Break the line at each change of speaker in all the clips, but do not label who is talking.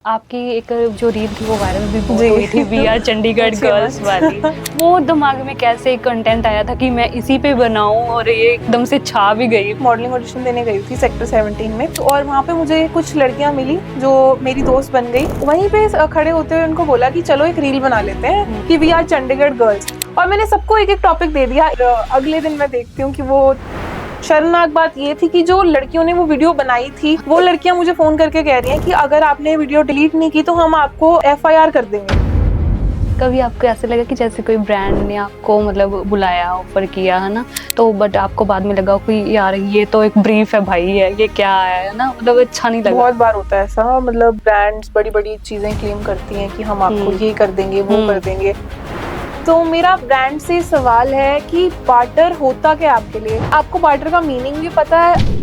आपकी एक जो रील थी वो वायरल भी बहुत
जी।
हुई थी, वी आर चंडीगढ़ गर्ल्स वाली। वो दिमाग में कैसे कंटेंट आया था कि मैं इसी पे बनाऊं और ये एकदम से छा भी गई।
मॉडलिंग ऑडिशन देने गई थी सेक्टर 17 में, और वहाँ पे मुझे कुछ लड़कियां मिली जो मेरी दोस्त बन गई। वहीं पे खड़े होते हुए उनको बोला कि चलो एक रील बना लेते हैं कि वी आर चंडीगढ़ गर्ल्स, और मैंने सबको एक एक टॉपिक दे दिया। अगले दिन मैं देखती हूँ कि वो शर्मनाक बात ये थी कि जो लड़कियों ने वो वीडियो बनाई थी, वो लड़कियां मुझे फोन करके कह रही हैं कि अगर आपने वीडियो डिलीट नहीं की तो हम आपको FIR कर देंगे।
कभी आपको ऐसे लगा कि जैसे कोई ब्रांड ने आपको मतलब बुलाया, ऑफर किया है ना, तो बट आपको बाद में लगा कि यार ये तो एक ब्रीफ है भाई, है ये क्या है ना, मतलब अच्छा नहीं लगा?
बहुत बार होता है ऐसा, मतलब ब्रांड्स बड़ी बड़ी चीजें क्लेम करती हैं कि हम आपको ये कर देंगे वो कर देंगे। तो मेरा ब्रांड से सवाल है कि बार्टर होता क्या आपके लिए? आपको बार्टर का मीनिंग भी पता है?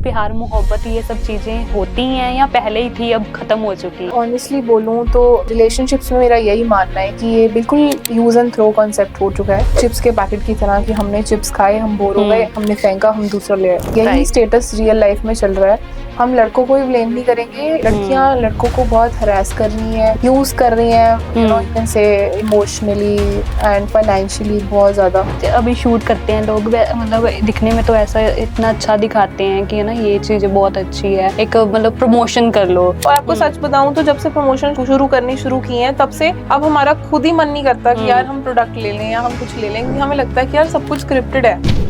प्यार मोहब्बत ये सब चीजें होती हैं या पहले ही थी, अब खत्म हो चुकी?
ऑनेस्टली बोलूं तो रिलेशनशिप्स में मेरा यही मानना है कि ये बिल्कुल यूज एंड थ्रो कॉन्सेप्ट हो चुका है, चिप्स के पैकेट की तरह कि हमने चिप्स खाए, हम बोर हो गए, हमने फेंका, हम दूसरा ले आए। यही स्टेटस रियल लाइफ में चल रहा है। हम लड़कों को भी ब्लेम नहीं करेंगे, लड़कियां लड़कों को बहुत हरास कर रही हैं, यूज कर रही हैं, you know, can say emotionally and financially बहुत ज्यादा।
अभी शूट करते हैं लोग, मतलब दिखने में तो ऐसा इतना अच्छा दिखाते हैं कि ना ये चीज बहुत अच्छी है, एक मतलब प्रमोशन कर लो।
और आपको सच बताऊं तो जब से प्रमोशन शुरू करनी शुरू की है, तब से अब हमारा खुद ही मन नहीं करता कि यार हम प्रोडक्ट ले लें या हम कुछ ले लें, क्योंकि हमें लगता है कि यार सब कुछ स्क्रिप्टेड है।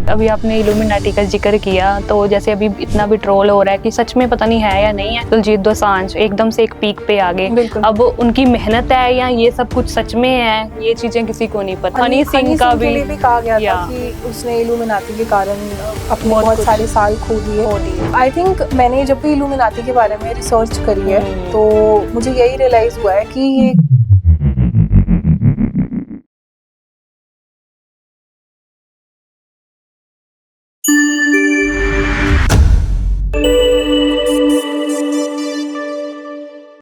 अभी आपने इल्यूमिनाटी का जिक्र किया, तो जैसे अभी इतना भी ट्रोल हो रहा है कि सच में पता नहीं है या नहीं है, दिलजीत दोसांझ एकदम से एक पीक पे आ गए। अब उनकी मेहनत है या ये सब कुछ सच में है, ये चीजें किसी को नहीं पता। हनी सिंह का भी
कहा गया था कि उसने इल्यूमिनाटी के कारण अपने बहुत सारे साल खो दिए। आई थिंक मैंने जब भी इल्यूमिनाटी के बारे में रिसर्च करी है तो मुझे यही रियलाइज हुआ है कि ये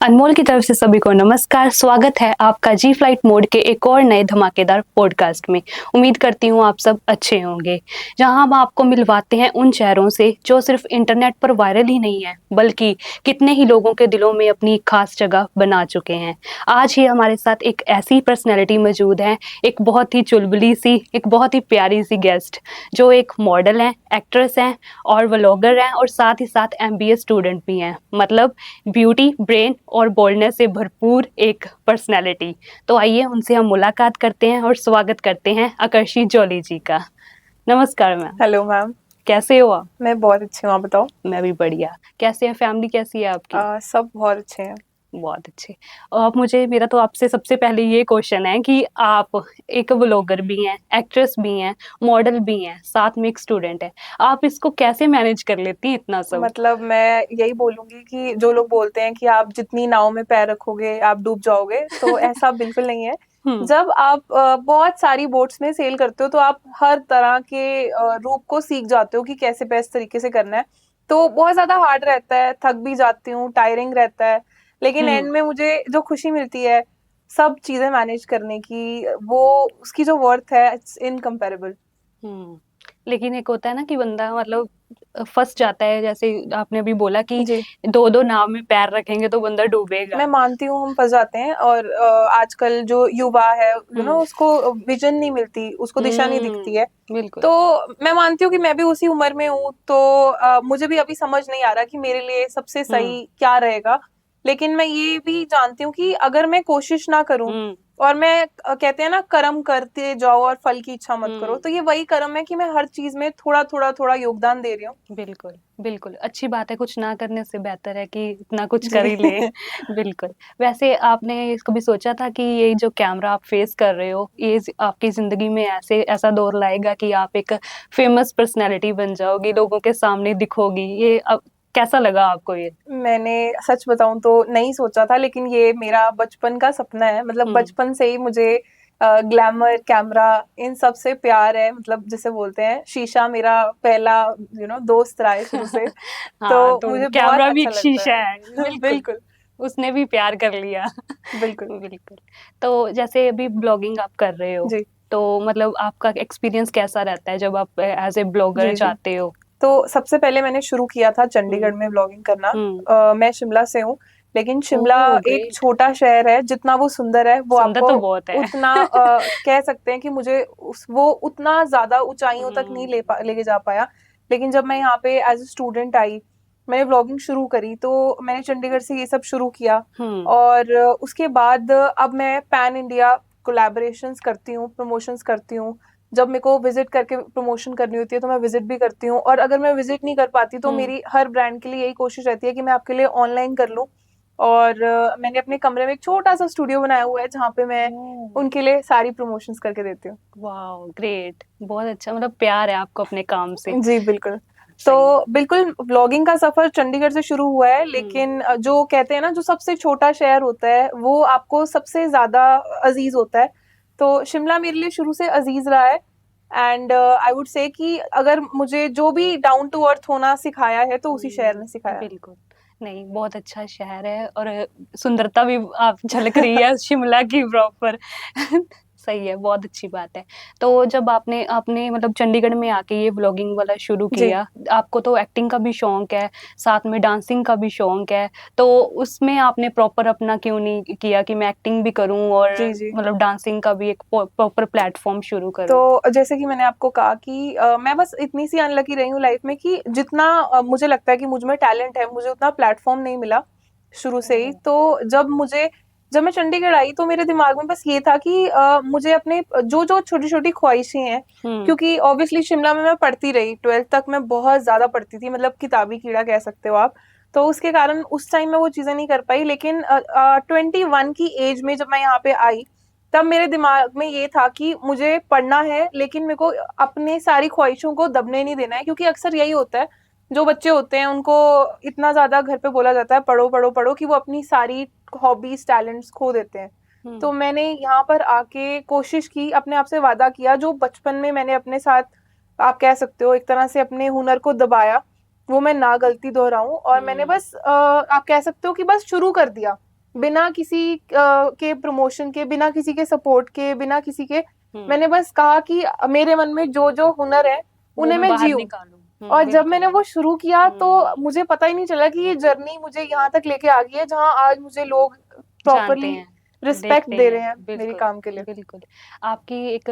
अनमोल की तरफ से सभी को नमस्कार। स्वागत है आपका जी फ्लाइट मोड के एक और नए धमाकेदार पॉडकास्ट में। उम्मीद करती हूँ आप सब अच्छे होंगे, जहां हम आपको मिलवाते हैं उन चेहरों से जो सिर्फ इंटरनेट पर वायरल ही नहीं है, बल्कि कितने ही लोगों के दिलों में अपनी खास जगह बना चुके हैं। आज ही हमारे साथ एक ऐसी पर्सनैलिटी मौजूद है, एक बहुत ही चुलबुली सी, एक बहुत ही प्यारी सी गेस्ट, जो एक मॉडल हैं, एक्ट्रेस हैं और व्लॉगर हैं, और साथ ही साथ MBA स्टूडेंट भी हैं। मतलब ब्यूटी, ब्रेन और बोल्डनेस से भरपूर एक पर्सनैलिटी। तो आइए उनसे हम मुलाकात करते हैं और स्वागत करते हैं आकर्षी जॉली जी का। नमस्कार मैम।
हेलो मैम,
कैसे हो आप?
मैं बहुत अच्छी हूँ, आप बताओ।
मैं भी बढ़िया। कैसे है फैमिली, कैसी है आपकी?
सब बहुत अच्छे हैं।
बहुत अच्छे। और आप मुझे, मेरा तो आपसे सबसे पहले ये क्वेश्चन है कि आप एक व्लॉगर भी हैं, एक्ट्रेस भी हैं, मॉडल भी हैं, साथ में एक स्टूडेंट है, आप इसको कैसे मैनेज कर लेती हैं इतना सब?
मतलब मैं यही बोलूंगी कि जो लोग बोलते हैं कि आप जितनी नाव में पैर रखोगे आप डूब जाओगे, तो ऐसा बिल्कुल नहीं है। जब आप बहुत सारी बोट्स में सेल करते हो तो आप हर तरह के रूप को सीख जाते हो कि कैसे बेस्ट तरीके से करना है। तो बहुत ज्यादा हार्ड रहता है, थक भी जाती हूँ, टायरिंग रहता है, लेकिन एंड में मुझे जो खुशी मिलती है सब चीजें मैनेज करने की, वो उसकी जो वर्थ है इट्स इनकम्पेरेबल।
लेकिन एक होता है ना कि बंदा मतलब फंस जाता है, जैसे आपने अभी बोला कि
जी,
दो दो नाव में पैर रखेंगे तो बंदा डूबेगा।
मैं मानती हूँ हम फंस जाते हैं, और आजकल जो युवा है यू नो उसको विजन नहीं मिलती, उसको दिशा नहीं दिखती है।
बिल्कुल।
तो मैं मानती हूँ कि मैं भी उसी उम्र में हूँ, तो मुझे भी अभी समझ नहीं आ रहा कि मेरे लिए सबसे सही क्या रहेगा। लेकिन मैं ये भी जानती हूँ कि अगर मैं कोशिश ना करूँ, और मैं कहते हैं ना कर्म करते जाओ और फल की इच्छा मत करो, तो ये वही कर्म है कि मैं हर चीज में थोड़ा थोड़ा थोड़ा योगदान दे रही हूँ।
बिल्कुल बिल्कुल, अच्छी बात है। कुछ ना करने से बेहतर है कि इतना कुछ कर ही ले। बिल्कुल। वैसे आपने इसको भी सोचा था कि ये जो कैमरा आप फेस कर रहे हो, ये आपकी जिंदगी में ऐसे ऐसा दौर लाएगा कि आप एक फेमस पर्सनैलिटी बन जाओगी, लोगों के सामने दिखोगी? ये अब कैसा लगा आपको ये?
मैंने सच बताऊं तो नहीं सोचा था, लेकिन ये मेरा बचपन का सपना है। मतलब बचपन से ही मुझे ग्लैमर, कैमरा, इन सब से प्यार है। मतलब जिसे बोलते हैं शीशा, मेरा पहला दोस्त रहा है शुरू से।
हाँ,
तो
तो
मुझे बहुत
कैमरा भी
अच्छा
एक
लगता
शीशा
है।
है। बिल्कुल।
बिल्कुल
उसने भी प्यार कर लिया।
बिल्कुल।
बिल्कुल। तो जैसे अभी ब्लॉगिंग आप कर रहे हो,
जी
तो मतलब आपका एक्सपीरियंस कैसा रहता है जब आप एज ए ब्लॉगर
जी जी।
जाते हो?
तो सबसे पहले मैंने शुरू किया था चंडीगढ़ में व्लॉगिंग करना। मैं शिमला से हूँ, लेकिन शिमला
ओह
एक
ग्रेट,
छोटा शहर है। जितना वो सुंदर है, वो
सुंदर
आपको
तो बहुत है।
उतना कह सकते हैं कि मुझे वो उतना ज्यादा ऊंचाइयों तक नहीं लेके जा पाया। लेकिन जब मैं यहाँ पे एज ए स्टूडेंट आई, मैंने व्लॉगिंग शुरू करी, तो मैंने चंडीगढ़ से ये सब शुरू किया। और उसके बाद अब मैं पैन इंडिया कोलैबोरेशंस करती हूँ, प्रमोशंस करती हूँ। जब मेरे को विजिट करके प्रमोशन करनी होती है तो मैं विजिट भी करती हूँ, और अगर मैं विजिट नहीं कर पाती तो मेरी हर ब्रांड के लिए यही कोशिश रहती है कि मैं आपके लिए ऑनलाइन कर लूँ। और मैंने अपने कमरे में एक छोटा सा स्टूडियो बनाया हुआ है जहाँ पे मैं उनके लिए सारी प्रमोशंस करके देती हूँ।
वाह ग्रेट, बहुत अच्छा, मतलब प्यार है आपको अपने काम से।
जी बिल्कुल।
सही है।
तो बिल्कुल व्लॉगिंग का सफर चंडीगढ़ से शुरू हुआ है, लेकिन जो कहते हैं ना, जो सबसे छोटा शहर होता है वो आपको सबसे ज्यादा अजीज होता है। तो शिमला मेरे लिए शुरू से अजीज रहा है। एंड आई वुड से कि अगर मुझे जो भी डाउन टू अर्थ होना सिखाया है तो उसी शहर ने सिखाया है।
बिल्कुल, नहीं बहुत अच्छा शहर है, और सुंदरता भी आप झलक रही है शिमला की प्रॉपर। सही है, बहुत अच्छी बात है। तो जब आपने आपने मतलब चंडीगढ़ में आके ये व्लॉगिंग वाला शुरू
जी
किया, आपको तो एक्टिंग का भी शौक है, साथ में डांसिंग का भी शौक है, तो उसमें आपने प्रॉपर अपना क्यों नहीं किया कि मैं एक्टिंग भी करूं और
जी जी।
मतलब डांसिंग का भी एक प्रॉपर प्लेटफॉर्म शुरू करूं?
तो जैसे कि मैंने आपको कहा कि मैं बस इतनी सी अनलकी रही हूँ लाइफ में कि जितना मुझे लगता है कि मुझ में टैलेंट है, मुझे उतना प्लेटफॉर्म नहीं मिला शुरू से ही। तो जब मैं चंडीगढ़ आई तो मेरे दिमाग में बस ये था कि मुझे अपने जो जो छोटी छोटी ख्वाहिशें हैं, क्योंकि ऑब्वियसली शिमला में मैं पढ़ती रही, 12th तक मैं बहुत ज्यादा पढ़ती थी, मतलब किताबी कीड़ा कह सकते हो आप। तो उसके कारण उस टाइम में वो चीजें नहीं कर पाई। लेकिन 21 की एज में जब मैं यहाँ पे आई, तब मेरे दिमाग में ये था कि मुझे पढ़ना है, लेकिन मेरे को अपने सारी ख्वाहिशों को दबने नहीं देना है। क्योंकि अक्सर यही होता है, जो बच्चे होते हैं उनको इतना ज्यादा घर पे बोला जाता है पढ़ो पढ़ो पढ़ो, कि वो अपनी सारी हॉबीज टैलेंट्स खो देते हैं। तो मैंने यहाँ पर आके कोशिश की, अपने आप से वादा किया, जो बचपन में मैंने अपने साथ, आप कह सकते हो एक तरह से अपने हुनर को दबाया, वो मैं ना गलती दोहराऊं। और मैंने बस आप कह सकते हो कि बस शुरू कर दिया, बिना किसी के प्रमोशन के, बिना किसी के सपोर्ट के, बिना किसी के। मैंने बस कहा कि मेरे मन में जो जो हुनर है उन्हें मैं
बाहर
जीऊं।
निकालूं।
और जब मैंने वो शुरू किया तो मुझे पता ही नहीं चला कि ये जर्नी मुझे यहाँ तक लेके आ गई है, जहाँ आज मुझे लोग
जानते
प्रॉपरली
हैं,
रिस्पेक्ट
देखते
दे रहे
हैं,
हैं मेरे
बिल्कुल,
काम के लिए।
बिल्कुल। आपकी एक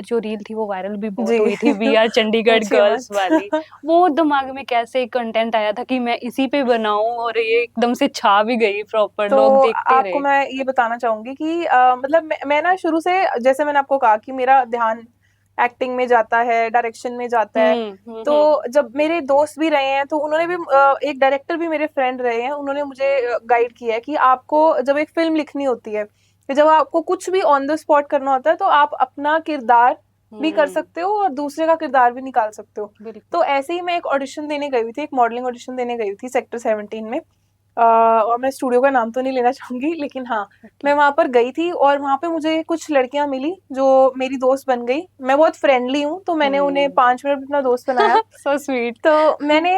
जो रील थी वो वायरल भी बहुत
जी
हुई थी, वी आर चंडीगढ़
पूछिए
गर्ल्स वाली।
मत।
वो दिमाग में कैसे कंटेंट आया था कि मैं इसी पे बनाऊं, और ये एकदम से छा भी गई प्रॉपर, लोग
तो
देखते
आपको
रहे।
मैं ये बताना चाहूंगी कि मतलब मैं ना शुरू से, जैसे मैंने आपको कहा कि मेरा ध्यान एक्टिंग में जाता है, डायरेक्शन में जाता है। तो जब मेरे दोस्त भी रहे हैं तो उन्होंने भी एक डायरेक्टर भी मेरे फ्रेंड रहे हैं, उन्होंने मुझे गाइड किया है कि आपको जब एक फिल्म लिखनी होती है, कि जब आपको कुछ भी ऑन द स्पॉट करना होता है, तो आप अपना किरदार भी कर सकते हो और दूसरे का किरदार भी निकाल सकते हो। तो ऐसे ही मैं एक ऑडिशन देने गई हुई थी, एक मॉडलिंग ऑडिशन देने गई हुई थी सेक्टर 17 में। और मैं स्टूडियो का नाम तो नहीं लेना चाहूंगी, लेकिन हाँ, मैं वहां पर गई थी और वहां पे मुझे कुछ लड़कियां मिली जो मेरी दोस्त बन गई। मैं बहुत फ्रेंडली हूँ, तो मैंने उन्हें 5 मिनट अपना दोस्त बनाया।
So sweet.
तो मैंने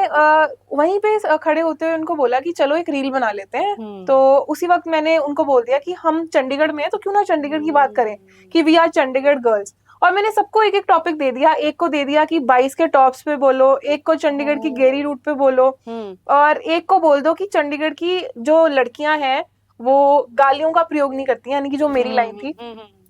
वहीं पे खड़े होते हुए उनको बोला कि चलो एक रील बना लेते हैं। तो उसी वक्त मैंने उनको बोल दिया कि हम चंडीगढ़ में हैं, तो क्यों ना चंडीगढ़ की बात करें, कि वी आर चंडीगढ़ गर्ल्स। और मैंने सबको एक एक टॉपिक दे दिया। एक को दे दिया कि 22 के टॉप्स पे बोलो, एक को चंडीगढ़ की गेरी रूट पे बोलो, और एक को बोल दो कि चंडीगढ़ की जो लड़कियां हैं वो गालियों का प्रयोग नहीं करती हैं, यानी कि जो मेरी लाइन थी।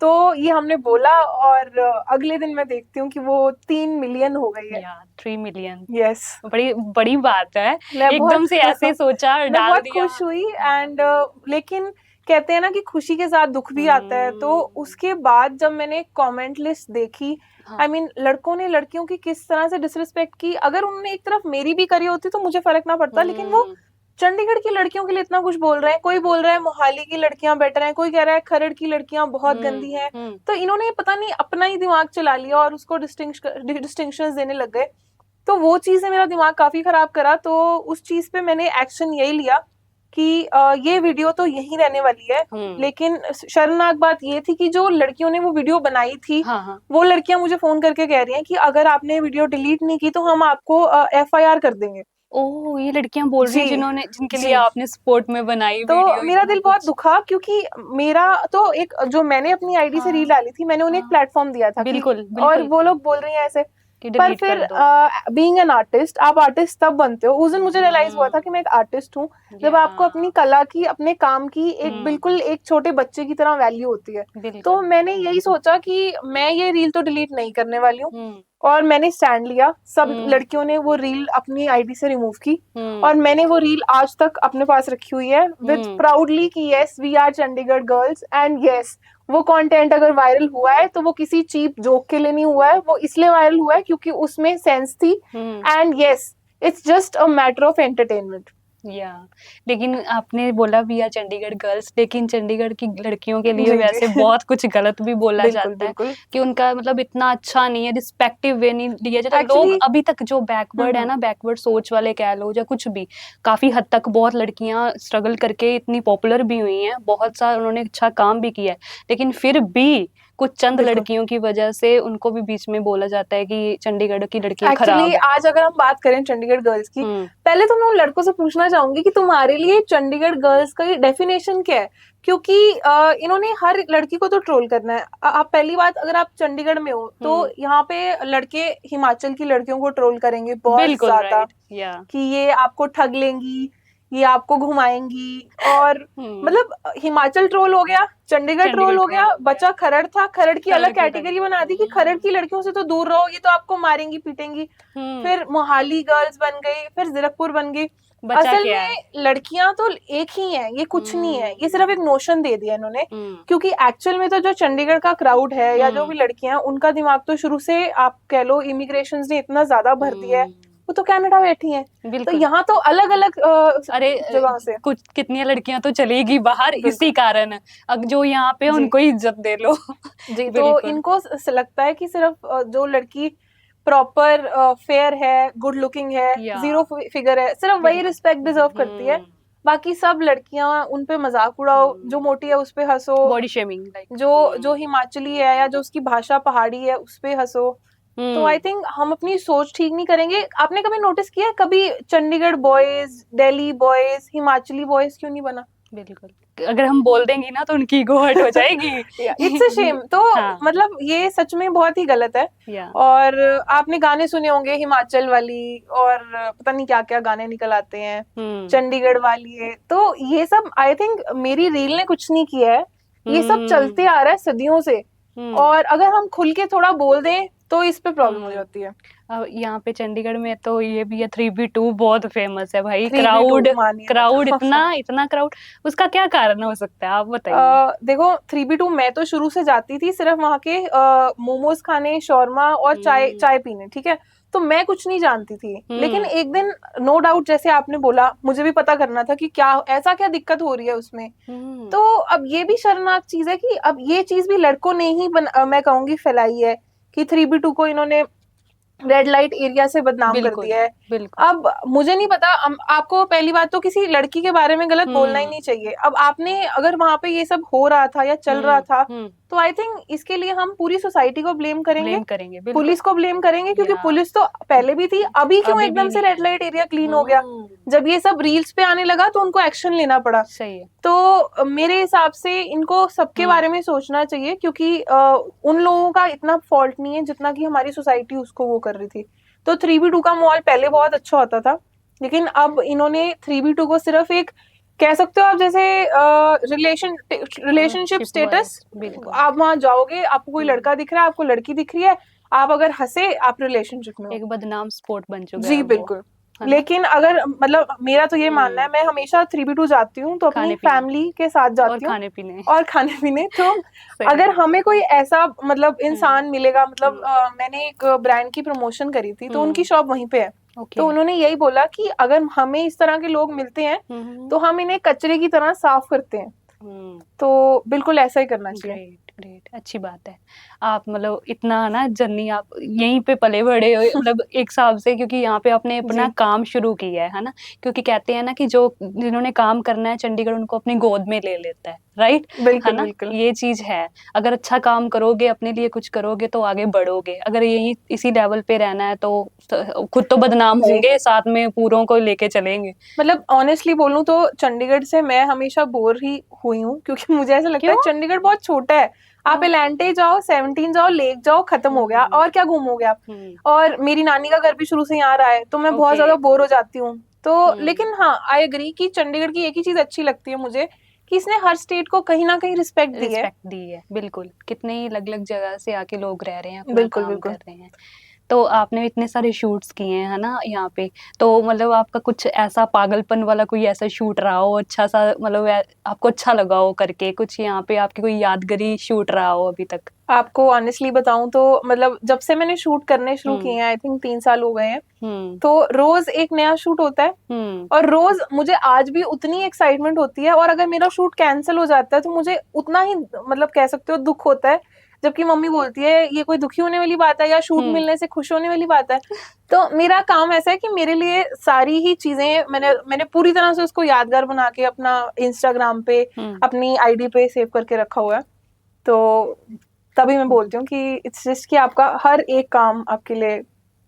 तो ये हमने बोला, और अगले दिन मैं देखती हूँ कि वो 3 मिलियन हो गई है।
3 मिलियन,
यस।
बड़ी बड़ी बात है।
मैं
एकदम से ऐसे सोचा और
मैं
डाल
बहुत
दिया।
खुश हुई। एंड लेकिन कहते हैं ना कि खुशी के साथ दुख भी आता है। तो उसके बाद जब मैंने कमेंट लिस्ट देखी, आई मीन लड़कों ने लड़कियों की किस तरह से डिसरिस्पेक्ट की। अगर उन्होंने एक तरफ मेरी भी करी होती तो मुझे फर्क ना पड़ता, लेकिन वो चंडीगढ़ की लड़कियों के लिए इतना कुछ बोल रहे हैं। कोई बोल रहा है मोहाली की लड़कियां बेटर हैं, कोई कह रहा है खरड़ की लड़कियां बहुत गंदी हैं। तो इन्होंने पता नहीं अपना ही दिमाग चला लिया और उसको डिस्टिंक्शंस देने लग गए। तो वो चीज ने मेरा दिमाग काफी खराब करा। तो उस चीज पे मैंने एक्शन यही लिया कि ये वीडियो तो यहीं रहने वाली है। लेकिन शर्मनाक बात ये थी कि जो लड़कियों ने वो वीडियो बनाई थी, वो लड़कियां मुझे फोन करके कह रही हैं कि अगर आपने वीडियो डिलीट नहीं की तो हम आपको FIR कर देंगे।
ओह, ये लड़कियां बोल रही हैं जिनके लिए
जी।
आपने सपोर्ट में बनाई
तो
वीडियो,
मेरा
इतना
दिल बहुत
कुछ।
दुखा, क्योंकि मेरा तो एक, जो मैंने अपनी आईडी से रील डाली थी, मैंने उन्हें एक प्लेटफॉर्म दिया था कि,
बिल्कुल,
और
बिल्कुल।
वो लोग बोल रही हैं ऐसे।
कि
पर
डिलीट
फिर
कर दो।
बीइंग एन आर्टिस्ट, आप आर्टिस्ट तब बनते हो, उस दिन मुझे रियलाइज हुआ था कि मैं एक आर्टिस्ट हूँ जब आपको अपनी कला की, अपने काम की एक बिल्कुल एक छोटे बच्चे की तरह वैल्यू होती है। तो मैंने यही सोचा कि मैं ये रील तो डिलीट नहीं करने वाली हूँ, और मैंने स्टैंड लिया। सब लड़कियों ने वो रील अपनी आईडी से रिमूव की, और मैंने वो रील आज तक अपने पास रखी हुई है विद प्राउडली कि yes we are Chandigarh girls, and yes वो कंटेंट अगर वायरल हुआ है तो वो किसी चीप जोक के लिए नहीं हुआ है, वो इसलिए वायरल हुआ है क्योंकि उसमें सेंस थी, and yes it's just a matter of entertainment.
या लेकिन आपने बोला भी है चंडीगढ़ गर्ल्स, लेकिन चंडीगढ़ की लड़कियों के लिए
जी,
वैसे
जी।
बहुत कुछ गलत भी बोला
बिल्कुल,
जाता है
बिल्कुल।
कि उनका मतलब इतना अच्छा नहीं है, रिस्पेक्टिव वे नहीं दिया जाता। लोग
एक्चुअली
अभी तक जो बैकवर्ड है ना, बैकवर्ड सोच वाले कह लो या कुछ भी, काफी हद तक बहुत लड़कियां स्ट्रगल करके इतनी पॉपुलर भी हुई हैं, बहुत सारा उन्होंने अच्छा काम भी किया है, लेकिन फिर भी कुछ चंद
बिल्कुल।
लड़कियों की वजह से उनको भी बीच में बोला जाता है कि चंडीगढ़ की लड़कियां
एक्चुअली
खराब है।
आज अगर हम बात करें चंडीगढ़ गर्ल्स की, पहले तो मैं उन लड़कों से पूछना चाहूंगी कि तुम्हारे लिए चंडीगढ़ गर्ल्स का ये डेफिनेशन क्या है, क्योंकि इन्होंने हर लड़की को तो ट्रोल करना है। आप पहली बात, अगर आप चंडीगढ़ में हो तो यहाँ पे लड़के हिमाचल की लड़कियों को ट्रोल करेंगे बहुत ज्यादा, कि ये आपको ठग लेंगी, ये आपको घुमाएंगी, और मतलब हिमाचल ट्रोल हो गया, चंडीगढ़ ट्रोल हो गया, बचा खरड़ था, खरड़ की अलग कैटेगरी बना दी कि खरड़ की लड़कियों से तो दूर रहो, ये तो आपको मारेंगी पीटेंगी। फिर मोहाली गर्ल्स बन गई, फिर जीरकपुर बन गई। असल में लड़कियां तो एक ही हैं, ये कुछ नहीं है, ये सिर्फ एक नोशन दे दिया इन्होंने, क्योंकि एक्चुअल में तो जो चंडीगढ़ का क्राउड है या जो भी लड़कियां, उनका दिमाग तो शुरू से आप कह लो इमिग्रेशन ने इतना ज्यादा भर दिया है, वो तो कनाडा बैठी हैं, तो यहाँ तो अलग अलग जगहों से
कुछ कितनी लड़कियां तो चलेगी बाहर इसी कारण, अब जो यहाँ पे उनको इज्जत दे लो।
जी, तो इनको लगता है कि सिर्फ जो लड़की प्रॉपर फेयर है, गुड लुकिंग है, जीरो फिगर है, सिर्फ वही रिस्पेक्ट डिजर्व करती है, बाकी सब लड़कियां उन पे मजाक उड़ाओ, जो मोटी है उस पे हंसो,
बॉडी शेमिंग,
जो हिमाचली है या जो उसकी भाषा पहाड़ी है उस पे हंसो। तो आई थिंक हम अपनी सोच ठीक नहीं करेंगे। आपने कभी नोटिस किया है, कभी Chandigarh boys, Delhi boys, Himachali boys क्यों नहीं बना?
बिल्कुल, अगर हम बोल देंगे ना तो उनकी ईगो हर्ट हो जाएगी।
It's a shame. तो मतलब ये सच में बहुत ही गलत है। और आपने गाने सुने होंगे हिमाचल वाली, और पता नहीं क्या क्या गाने निकल आते हैं, चंडीगढ़ वाली है, तो ये सब आई थिंक मेरी रील ने कुछ नहीं किया है, ये सब चलते आ रहा है सदियों से, और अगर हम खुल के थोड़ा बोल दें तो इस पे प्रॉब्लम हो जाती है।
यहाँ पे चंडीगढ़ में तो ये भी है 3B2 बहुत फेमस है भाई, क्राउड इतना क्राउड, उसका क्या कारण हो सकता है आप बताइए?
देखो 3B2 मैं तो शुरू से जाती थी सिर्फ वहाँ के मोमोज खाने, शौरमा और चाय पीने, ठीक है, तो मैं कुछ नहीं जानती थी, लेकिन एक दिन नो डाउट जैसे आपने बोला, मुझे भी पता करना था कि क्या दिक्कत हो रही है उसमें। तो अब ये भी शर्मनाक चीज है कि अब ये चीज भी लड़कों ने ही मैं कहूंगी फैलाई है कि 3B2 को इन्होंने रेड लाइट एरिया से बदनाम कर दिया है। अब मुझे नहीं पता, आपको पहली बात तो किसी लड़की के बारे में गलत बोलना ही नहीं चाहिए। अब आपने अगर वहां पे ये सब हो रहा था या चल रहा था, तो आई थिंक इसके लिए हम पूरी सोसाइटी को ब्लेम करेंगे, पुलिस को ब्लेम करेंगे, क्योंकि पुलिस तो पहले भी थी, अभी क्यों एकदम से रेड लाइट एरिया क्लीन हो गया? जब ये सब रील्स पे आने लगा तो उनको एक्शन लेना पड़ा।
सही है।
तो मेरे हिसाब से इनको सबके बारे में सोचना चाहिए, क्योंकि उन लोगों का इतना फॉल्ट नहीं है जितना कि हमारी सोसाइटी उसको वो कर रही थी। तो 3B2 का माहौल पहले बहुत अच्छा होता था, लेकिन अब इन्होंने 3B2 को सिर्फ एक कह सकते हो आप जैसे रिलेशनशिप स्टेटस, आप वहां जाओगे, आपको कोई लड़का दिख रहा है, आपको लड़की दिख रही है, आप अगर हंसे आप रिलेशनशिप में हो,
एक बदनाम स्पोर्ट बन चुका है।
जी बिल्कुल। लेकिन अगर मतलब मेरा तो ये मानना है, मैं हमेशा 3B2 जाती हूँ तो अपनी फैमिली के साथ जाती हूँ, और खाने पीने तो अगर हमें कोई ऐसा मतलब इंसान मिलेगा, मतलब मैंने एक ब्रांड की प्रमोशन करी थी, तो उनकी शॉप वहीं पे है, तो उन्होंने यही बोला कि अगर हमें इस तरह के लोग मिलते हैं तो हम इन्हें कचरे की तरह साफ करते हैं, तो बिल्कुल ऐसा ही करना चाहिए।
ग्रेट, अच्छी बात है। आप मतलब इतना ना जर्नी आप यहीं पे पले बड़े हो, मतलब एक हिसाब से, क्योंकि यहाँ पे आपने अपना काम शुरू किया है ना, क्योंकि कहते हैं ना कि जो जिन्होंने काम करना है चंडीगढ़ उनको अपनी गोद में ले लेता है, राइट?
बिल्कुल,
है ना?
बिल्कुल।
ये चीज है, अगर अच्छा काम करोगे, अपने लिए कुछ करोगे तो आगे बढ़ोगे, अगर यही इसी लेवल पे रहना है तो खुद तो बदनाम होंगे, साथ में पूरों को लेके चलेंगे।
मतलब ऑनेस्टली बोलूं तो चंडीगढ़ से मैं हमेशा बोर ही हुई हूँ, क्योंकि मुझे ऐसा लगता है चंडीगढ़ बहुत छोटा है, आप एलांटे जाओ, 17 जाओ, लेक जाओ, खत्म हो गया, और क्या घूमोगे आप। और मेरी नानी का घर भी शुरू से यहाँ रहा है, तो मैं बहुत
ओके।
ज्यादा बोर हो जाती हूँ। तो लेकिन हाँ, आई एग्री कि चंडीगढ़ की एक ही चीज अच्छी लगती है मुझे, कि इसने हर स्टेट को कहीं ना कहीं रिस्पेक्ट दी है।
रिस्पेक्ट दी है, बिल्कुल। कितने ही अलग अलग जगह से आके लोग रह रहे हैं, अपना
बिल्कुल
काम
बिल्कुल।
कर रहे हैं। तो आपने इतने सारे शूट्स किए हैं, है ना, यहाँ पे। तो मतलब आपका कुछ ऐसा पागलपन वाला कोई ऐसा शूट रहा हो, अच्छा सा, मतलब आपको अच्छा लगा हो करके कुछ, यहाँ पे आपकी कोई यादगारी शूट रहा हो अभी तक?
आपको ऑनेस्टली बताऊं तो मतलब जब से मैंने शूट करने शुरू किए हैं, आई थिंक 3 साल हो गए हैं, तो रोज एक नया शूट होता है। और रोज मुझे आज भी उतनी एक्साइटमेंट होती है, और अगर मेरा शूट कैंसिल हो जाता है तो मुझे उतना ही, मतलब कह सकते हो, दुख होता है। जबकि मम्मी बोलती है ये कोई दुखी होने वाली बात है, या शूट मिलने से खुश होने वाली बात है। तो मेरा काम ऐसा है कि मेरे लिए सारी ही चीजें मैंने पूरी तरह से उसको यादगार बना के अपना इंस्टाग्राम पे, अपनी आईडी पे सेव करके रखा हुआ है। तो तभी मैं बोलती हूँ कि इट्स जस्ट कि आपका हर एक काम आपके लिए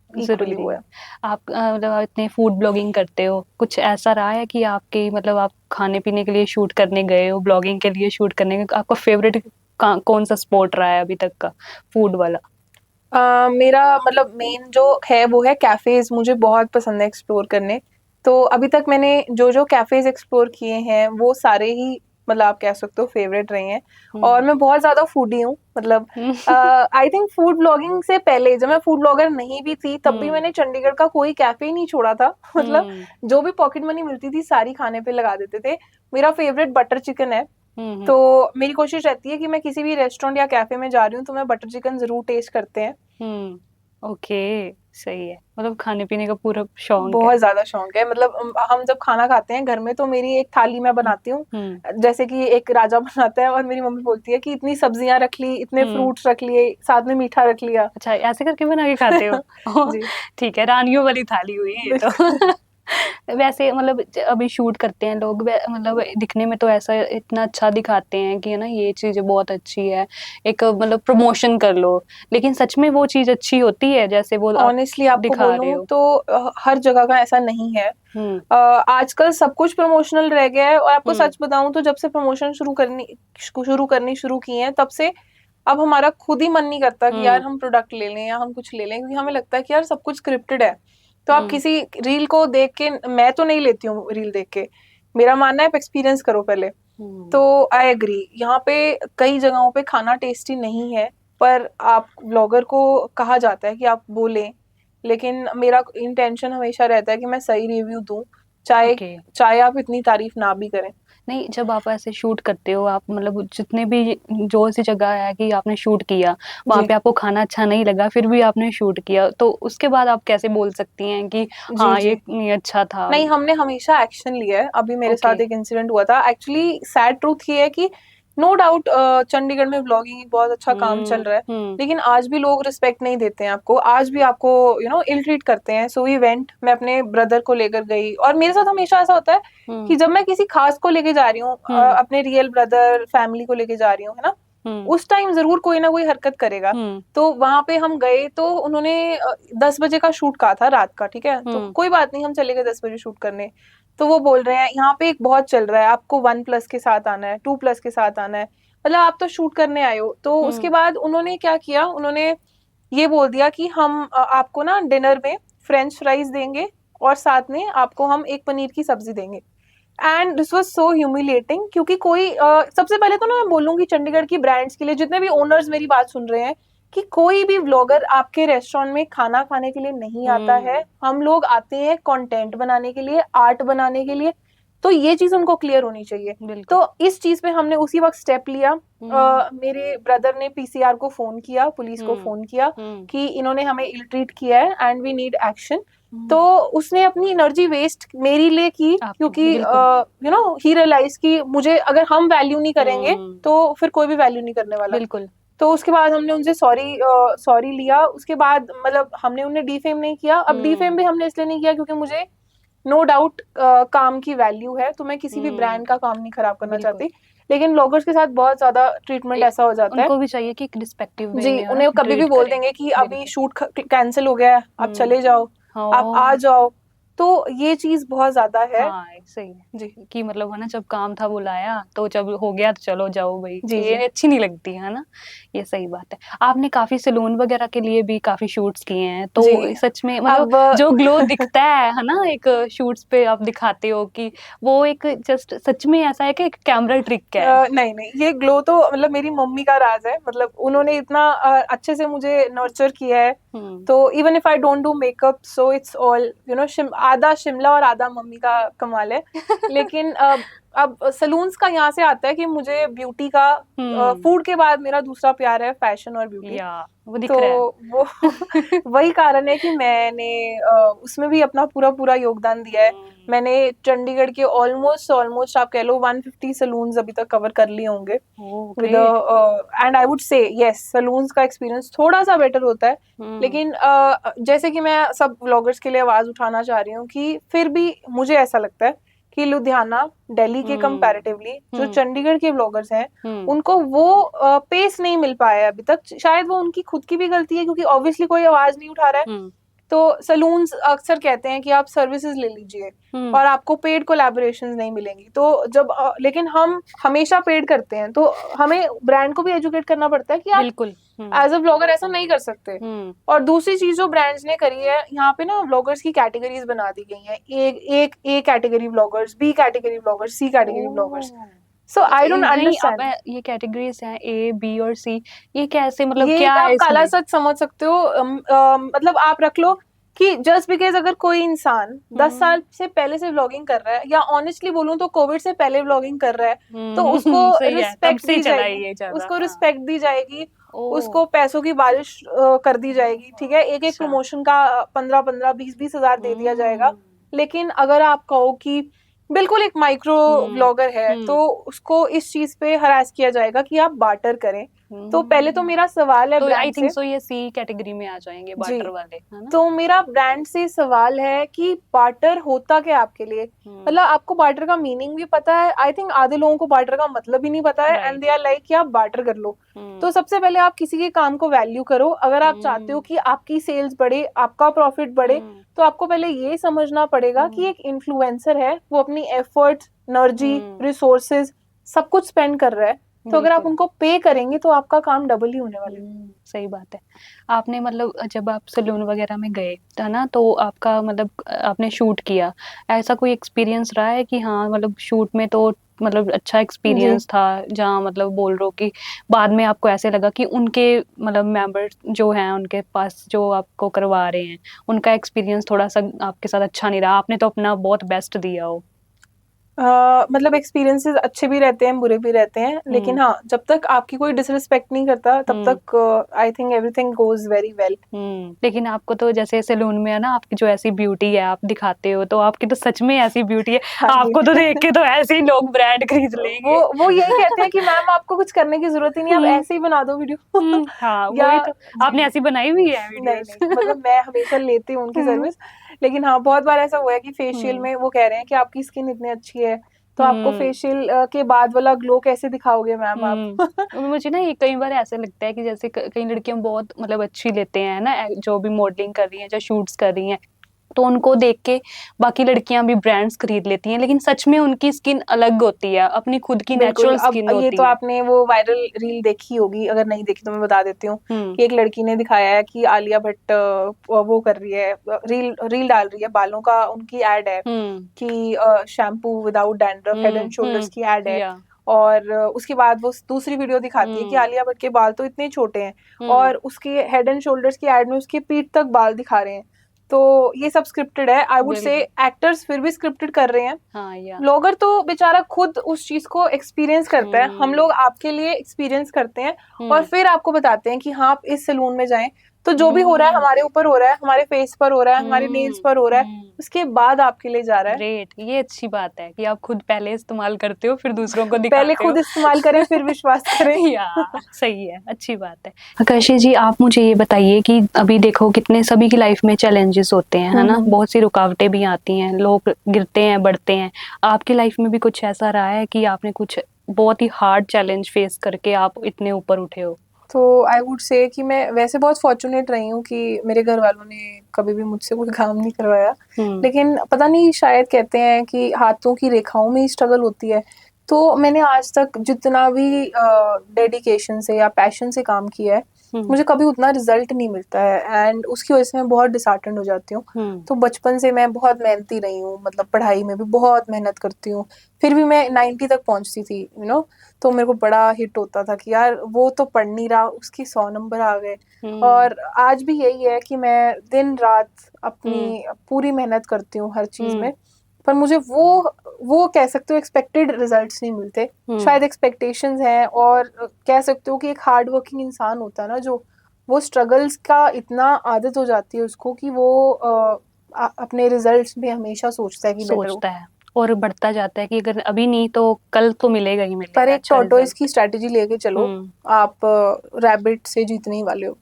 इक्वली वो है।
आप मतलब आप इतने फूड ब्लॉगिंग करते हो, कुछ ऐसा रहा है कि आपके, मतलब आप खाने पीने के लिए शूट करने गए हो, ब्लॉगिंग के लिए शूट करने गए, आपका फेवरेट कौन सा स्पॉट रहा है अभी तक का, फूड वाला?
मेरा मतलब मेन जो है वो है कैफेज, मुझे बहुत पसंद है एक्सप्लोर करने। तो अभी तक मैंने जो जो कैफेज एक्सप्लोर किए हैं वो सारे ही, मतलब आप कह सकते हो, फेवरेट रहे हैं। और मैं बहुत ज्यादा फूडी हूँ, मतलब आई थिंक फूड ब्लॉगिंग से पहले, जब मैं फूड ब्लॉगर नहीं भी थी, तब भी मैंने चंडीगढ़ का कोई कैफे नहीं छोड़ा था। मतलब जो भी पॉकेट मनी मिलती थी सारी खाने पे लगा देते थे। मेरा फेवरेट बटर चिकन है। तो मेरी कोशिश रहती है कि मैं किसी भी रेस्टोरेंट या कैफे में जा रही हूँ तो मैं बटर चिकन जरूर टेस्ट करते हैं।
ओके, सही है। मतलब खाने पीने का पूरा शौक है।
बहुत ज्यादा शौक है, मतलब हम जब खाना खाते हैं घर में तो मेरी एक थाली मैं बनाती हूँ, जैसे कि एक राजा बनाता है, और मेरी मम्मी बोलती है कि इतनी सब्जियां रख ली, इतने फ्रूट्स रख लिए, साथ में मीठा रख लिया।
अच्छा, ऐसे करके बना के खाते हो?
जी
ठीक है, रानियों वाली थाली हुई ये तो। वैसे मतलब अभी शूट करते हैं लोग, मतलब दिखने में तो ऐसा इतना अच्छा दिखाते हैं कि, है ना, ये चीज बहुत अच्छी है, एक मतलब प्रमोशन कर लो, लेकिन सच में वो चीज अच्छी होती है जैसे वो आप
ऑनेस्टली आपको
दिखा रहे
बोलूं
हो?
तो हर जगह का ऐसा नहीं है। आजकल सब कुछ प्रमोशनल रह गया है, और आपको सच बताऊं तो जब से प्रमोशन शुरू की है, तब से अब हमारा खुद ही मन नहीं करता कि यार हम प्रोडक्ट ले लें या हम कुछ ले लें, क्योंकि हमें लगता है कि यार सब कुछ स्क्रिप्टेड है। तो आप किसी रील को देख के, मैं तो नहीं लेती हूँ रील देख के, मेरा मानना है आप एक्सपीरियंस करो पहले। तो आई एग्री, यहाँ पे कई जगहों पे खाना टेस्टी नहीं है, पर आप व्लॉगर को कहा जाता है कि आप बोलें, लेकिन मेरा इंटेंशन हमेशा रहता है कि मैं सही रिव्यू दूं, चाहे चाहे आप इतनी तारीफ ना भी करें।
नहीं, जब आप ऐसे शूट करते हो, आप मतलब जितने भी जो सी जगह है कि आपने शूट किया, वहाँ पे आपको खाना अच्छा नहीं लगा, फिर भी आपने शूट किया, तो उसके बाद आप कैसे बोल सकती हैं कि हाँ ये अच्छा था?
नहीं, हमने हमेशा एक्शन लिया है। अभी मेरे साथ एक इंसिडेंट हुआ था, एक्चुअली सैड ट्रूथ ये है कि नो डाउट चंडीगढ़ में व्लॉगिंग बहुत अच्छा काम चल रहा है, लेकिन आज भी लोग रिस्पेक्ट नहीं देते हैं आपको, आज भी आपको इल ट्रीट करते हैं। सो वी वेंट, मैं अपने ब्रदर को लेकर गई, और मेरे साथ हमेशा ऐसा होता है कि जब मैं किसी खास को लेके जा रही हूँ, अपने रियल ब्रदर फैमिली को लेके जा रही हूँ, है ना, उस टाइम जरूर कोई ना कोई हरकत करेगा। तो वहां पे हम गए तो उन्होंने 10 बजे का शूट कहा था रात का, ठीक है, तो कोई बात नहीं, हम चले गए 10 बजे शूट करने। तो वो बोल रहे हैं यहाँ पे एक बहुत चल रहा है, आपको 1+ के साथ आना है, 2+ के साथ आना है, मतलब आप तो शूट करने आए हो। तो उसके बाद उन्होंने क्या किया, उन्होंने ये बोल दिया कि हम आपको ना डिनर में फ्रेंच फ्राइज देंगे, और साथ में आपको हम एक पनीर की सब्जी देंगे। And this was so humiliating, क्योंकि कोई सबसे पहले तो ना मैं बोलूंगी चंडीगढ़ की ब्रांड्स के लिए, जितने भी ओनर्स मेरी बात सुन रहे हैं, कि कोई भी व्लॉगर आपके रेस्टोरेंट में खाना खाने के लिए नहीं आता है। हम लोग आते हैं कंटेंट बनाने के लिए, आर्ट बनाने के लिए। तो ये चीज उनको क्लियर होनी चाहिए। तो इस चीज पे हमने उसी वक्त स्टेप लिया। मेरे ब्रदर ने पीसीआर को फोन किया, पुलिस को फोन किया कि इन्होंने हमें इल ट्रीट किया है एंड वी नीड एक्शन। तो उसने अपनी एनर्जी वेस्ट मेरे लिए की, क्योंकि ही रियलाइज कि मुझे अगर हम वैल्यू नहीं करेंगे तो फिर कोई भी वैल्यू नहीं करने वाला।
बिल्कुल।
तो उसके बाद हमने उनसे सॉरी लिया। उसके बाद मतलब हमने उन्हें डिफेम नहीं किया। अब डिफेम भी हमने इसलिए नहीं किया क्योंकि मुझे नो डाउट काम की वैल्यू है, तो मैं किसी भी ब्रांड का काम नहीं खराब करना चाहती। लेकिन ब्लॉगर्स के साथ बहुत ज्यादा ट्रीटमेंट ऐसा हो जाता है,
उनको भी चाहिए कि एक रिस्पेक्टिव वे
जी,
में
उन्हें कभी भी बोल देंगे कि अभी शूट कैंसिल हो गया है, आप चले जाओ, आप आ जाओ। तो ये चीज बहुत ज्यादा है।
हाँ सही है
जी
कि मतलब है ना, जब काम था बुलाया तो जब हो गया तो चलो जाओ भाई,
जी
ये
जी
अच्छी नहीं लगती है ना। ये सही बात है। आपने काफी सैलून वगैरह के लिए भी काफी शूट्स किए हैं, तो
जी।
सच में मतलब
अब
जो ग्लो दिखता है ना, एक शूट्स पे आप दिखाते हो कि वो एक जस्ट सच में ऐसा है कि एक कैमरा ट्रिक है।
नहीं नहीं, ये ग्लो तो मतलब मेरी मम्मी का राज है। मतलब उन्होंने इतना अच्छे से मुझे नर्चर किया है।
हम्म
तो even if I don't do makeup, so it's all you know, आधा शिमला और आधा मम्मी का कमाल है। लेकिन अब सलून्स का यहाँ से आता है कि मुझे ब्यूटी का,
हम्म
फूड के बाद मेरा दूसरा प्यार है फैशन और ब्यूटी।
या वो दिख
तो
रहा
वो
है।
वही कारण है कि मैंने उसमें भी अपना पूरा पूरा योगदान दिया है। मैंने चंडीगढ़ के ऑलमोस्ट ऑलमोस्ट आप कह लो 150 सलून्स अभी तक कवर कर लिए होंगे
oh
with,
great.
And I would say yes, salons का एक्सपीरियंस थोड़ा सा बेटर होता है।
हम्म
लेकिन जैसे कि मैं सब व्लॉगर्स के लिए आवाज उठाना चाह रही हूँ कि फिर भी मुझे ऐसा लगता है कि लुधियाना दिल्ली के
हम्म
कंपैरेटिवली जो
हम्म
चंडीगढ़ के व्लॉगर्स हैं,
हम्म
उनको वो पेस नहीं मिल पाया है अभी तक। शायद वो उनकी खुद की भी गलती है, क्योंकि ऑब्वियसली कोई आवाज नहीं उठा रहा है।
हम्म
तो सलून्स अक्सर कहते हैं कि आप सर्विसेज ले लीजिए
हम्म
और आपको पेड कोलैबोरेशंस नहीं मिलेंगी। तो जब लेकिन हम हमेशा पेड करते हैं, तो हमें ब्रांड को भी एजुकेट करना पड़ता है कि आप
बिल्कुल।
एज अ ब्लॉगर ऐसा नहीं कर सकते।
हम्म
और दूसरी चीज जो ब्रांड्स ने करी है, यहाँ पे ना ब्लॉगर्स की कैटेगरीज बना दी गई हैं। एक एक A category bloggers, B category bloggers, C category bloggers.
Oh
so I don't
नहीं, अब
अंडरस्टैंड।
ये कैटेगरीज हैं ए बी और सी, ये कैसे मतलब
ये एक
क्या
आप
है
काला
इसमें?
सच समझ सकते हो। मतलब आप रख लो कि जस्ट बिकॉज अगर कोई इंसान 10 साल से पहले से व्लॉगिंग कर रहा है, या ऑनेस्टली बोलूं तो कोविड से पहले व्लॉगिंग कर रहा है, तो उसको
सही है, तब
रिस्पेक्ट
से ही
दी
चला है
जाएगी।
ये ज्यादा,
उसको
हाँ।
रिस्पेक्ट दी जाएगी।
ओ
उसको पैसों की बारिश कर दी जाएगी। ठीक है, एक एक
अच्छा।
प्रमोशन का 15-15 20-20 हजार दे दिया जाएगा।
हम्म
लेकिन अगर आप कहो कि बिल्कुल एक माइक्रो
हम्म
ब्लॉगर है,
हम्म
तो उसको इस चीज पे हरास किया जाएगा कि आप बार्टर करें। तो पहले तो मेरा सवाल है
तो आई
ब्रांड
थिंक
से।
सो ये सी कैटेगरी में आ जाएंगे
जी,
बाटर वाले, है ना?
तो मेरा ब्रांड से सवाल है कि बार्टर होता क्या आपके लिए?
हम्म
मतलब आपको बार्टर का मीनिंग भी पता है? आई थिंक आधे लोगों को बार्टर का मतलब ही नहीं पता है, and
right.
They are like कि आप बार्टर कर लो।
हम्म
तो सबसे पहले आप किसी के काम को वैल्यू करो। अगर आप चाहते हो
हम्म
कि आपकी सेल्स बढ़े, आपका प्रॉफिट बढ़े,
हम्म
तो आपको पहले ये समझना पड़ेगा कि
हम्म
एक इन्फ्लुएंसर है, वो अपनी एफर्ट, एनर्जी,
हम्म,
रिसोर्सेज सब कुछ स्पेंड कर रहा है। तो अगर आप
बिल्कुल।
उनको पे करेंगे तो आपका काम डबल ही होने वाला है।
सही बात है। आपने मतलब जब आप सैलून वगैरह में गए था ना, तो आपका मतलब आपने शूट किया, ऐसा कोई एक्सपीरियंस रहा है कि हाँ मतलब शूट में तो मतलब अच्छा
जी।
एक्सपीरियंस था, जहाँ मतलब बोल रहे हो कि बाद में आपको ऐसे लगा कि उनके मतलब मेंबर्स जो हैं उनके पास जो आपको करवा रहे हैं, उनका एक्सपीरियंस थोड़ा सा आपके साथ अच्छा नहीं रहा, आपने तो अपना बहुत बेस्ट दिया हो?
मतलब एक्सपीरियंसेस अच्छे भी रहते हैं, बुरे भी रहते हैं। लेकिन
हम्म
हाँ, जब तक आपकी कोई डिसरिस्पेक्ट नहीं करता, तब
हम्म
तक I think everything goes very well.
लेकिन आपको तो जैसे सैलून में है ना, आपकी जो ऐसी ब्यूटी है आप दिखाते हो, तो आपकी तो सच में ऐसी ब्यूटी है,
हाँ जी।
आपको तो देख के तो ऐसे ही लोग ब्रांड खरीद
वो
लेंगे।
वो यही कहते हैं कि मैम आपको कुछ करने की जरूरत ही नहीं, आप
हम्म
ऐसे ही बना दो वीडियो।
हाँ
या
वही तो।
जी
आपने
जी।
ऐसी बनाई हुई है
नहीं
वीडियोस?
नहीं, मतलब मैं हमेशा लेती हूँ उनकी
हम्म
सर्विस। लेकिन हाँ, बहुत बार ऐसा हुआ है कि फेशियल
हम्म
में वो कह रहे हैं कि आपकी स्किन इतनी अच्छी है, तो आपको
हम्म
फेशियल के बाद वाला ग्लो कैसे दिखाओगे मैम आप?
और मुझे ना ये कई बार ऐसे लगता है कि जैसे कई लड़कियां बहुत मतलब अच्छी लेते हैं ना, जो भी मॉडलिंग कर रही हैं, जो शूट्स कर रही हैं, तो उनको देख के बाकी लड़कियां भी ब्रांड्स खरीद लेती हैं, लेकिन सच में उनकी स्किन अलग होती है, अपनी खुद की
बिल्कुल।
नेचुरल
अब
स्किन
ये
होती
तो
है।
आपने वो वायरल रील देखी होगी, अगर नहीं देखी तो मैं बता देती हूँ
हम्म
कि एक लड़की ने दिखाया है कि आलिया भट्ट वो कर रही है, रील रील डाल रही है बालों का, उनकी एड है
हम्म
कि shampoo without dandruff, head and shoulders की एड है।
या
और उसके बाद वो दूसरी वीडियो दिखाती है कि
हम्म
आलिया भट्ट के बाल तो इतने छोटे हैं,
हम्म
और उसके हेड एंड शोल्डर्स की एड में उसकी पीठ तक बाल दिखा रहे हैं। तो ये सब स्क्रिप्टेड है। आई वुड से
बिल्कुल।
एक्टर्स फिर भी स्क्रिप्टेड कर रहे हैं।
हाँ या
ब्लॉगर तो बेचारा खुद उस चीज को एक्सपीरियंस करता है, हम लोग
हम्म
आपके लिए एक्सपीरियंस करते हैं और
हम्म
फिर आपको बताते हैं कि हाँ आप इस सैलून में जाएं। तो जो भी हो रहा है
हम्म
हमारे ऊपर हो रहा है, हमारे फेस पर हो रहा है, हमारे नेल्स पर हो रहा है,
हम्म
उसके बाद आपके लिए जा रहा है।
ग्रेट, ये अच्छी बात है कि आप खुद पहले इस्तेमाल करते हो फिर दूसरों को
पहले
दिखाते हो।
खुद इस्तेमाल करें फिर विश्वास करें।
या सही है, अच्छी बात है। आकाशी जी, आप मुझे ये बताइए कि अभी देखो कितने सभी की लाइफ में चैलेंजेस होते हैं, है ना,
हम्म।
बहुत सी रुकावटें भी आती हैं, लोग गिरते हैं बढ़ते हैं। आपकी लाइफ में भी कुछ ऐसा रहा है कि आपने कुछ बहुत ही हार्ड चैलेंज फेस करके आप इतने ऊपर उठे हो?
तो आई वुड से कि मैं वैसे बहुत फॉर्चुनेट रही हूँ कि मेरे घर वालों ने कभी भी मुझसे कोई काम नहीं करवाया, लेकिन पता नहीं शायद कहते हैं कि हाथों की रेखाओं में ही स्ट्रगल होती है। तो मैंने आज तक जितना भी डेडिकेशन से या पैशन से काम किया है, मुझे कभी उतना रिजल्ट नहीं मिलता है एंड उसकी वजह से मैं बहुत डिसहार्टेंड हो जाती हूँ। तो बचपन से मैं बहुत मेहनती रही हूँ, मतलब पढ़ाई में भी बहुत मेहनत करती हूँ, फिर भी मैं 90 तक पहुंचती थी, तो मेरे को बड़ा हिट होता था कि यार वो तो पढ़ नहीं रहा, उसकी 100 नंबर आ गए। और आज भी यही है कि मैं दिन रात अपनी पूरी मेहनत करती हूँ हर चीज में, पर मुझे वो कह सकते हो एक्सपेक्टेड रिजल्ट्स नहीं मिलते। शायद एक्सपेक्टेशंस हैं, और कह सकते हो कि एक हार्ड वर्किंग इंसान होता है ना, जो वो स्ट्रगल्स का इतना आदत हो जाती है उसको कि वो अपने रिजल्ट्स में हमेशा सोचता है कि बेटर हो।
सोचता है और बढ़ता जाता है कि अगर अभी नहीं तो कल तो मिलेगा ही
पर
मिलेगा
एक
अच्छा
टॉर्टोइस
रिजल्ट।
की स्ट्रेटेजी लेके चलो, आप रैबिट से जीतने ही वाले हो।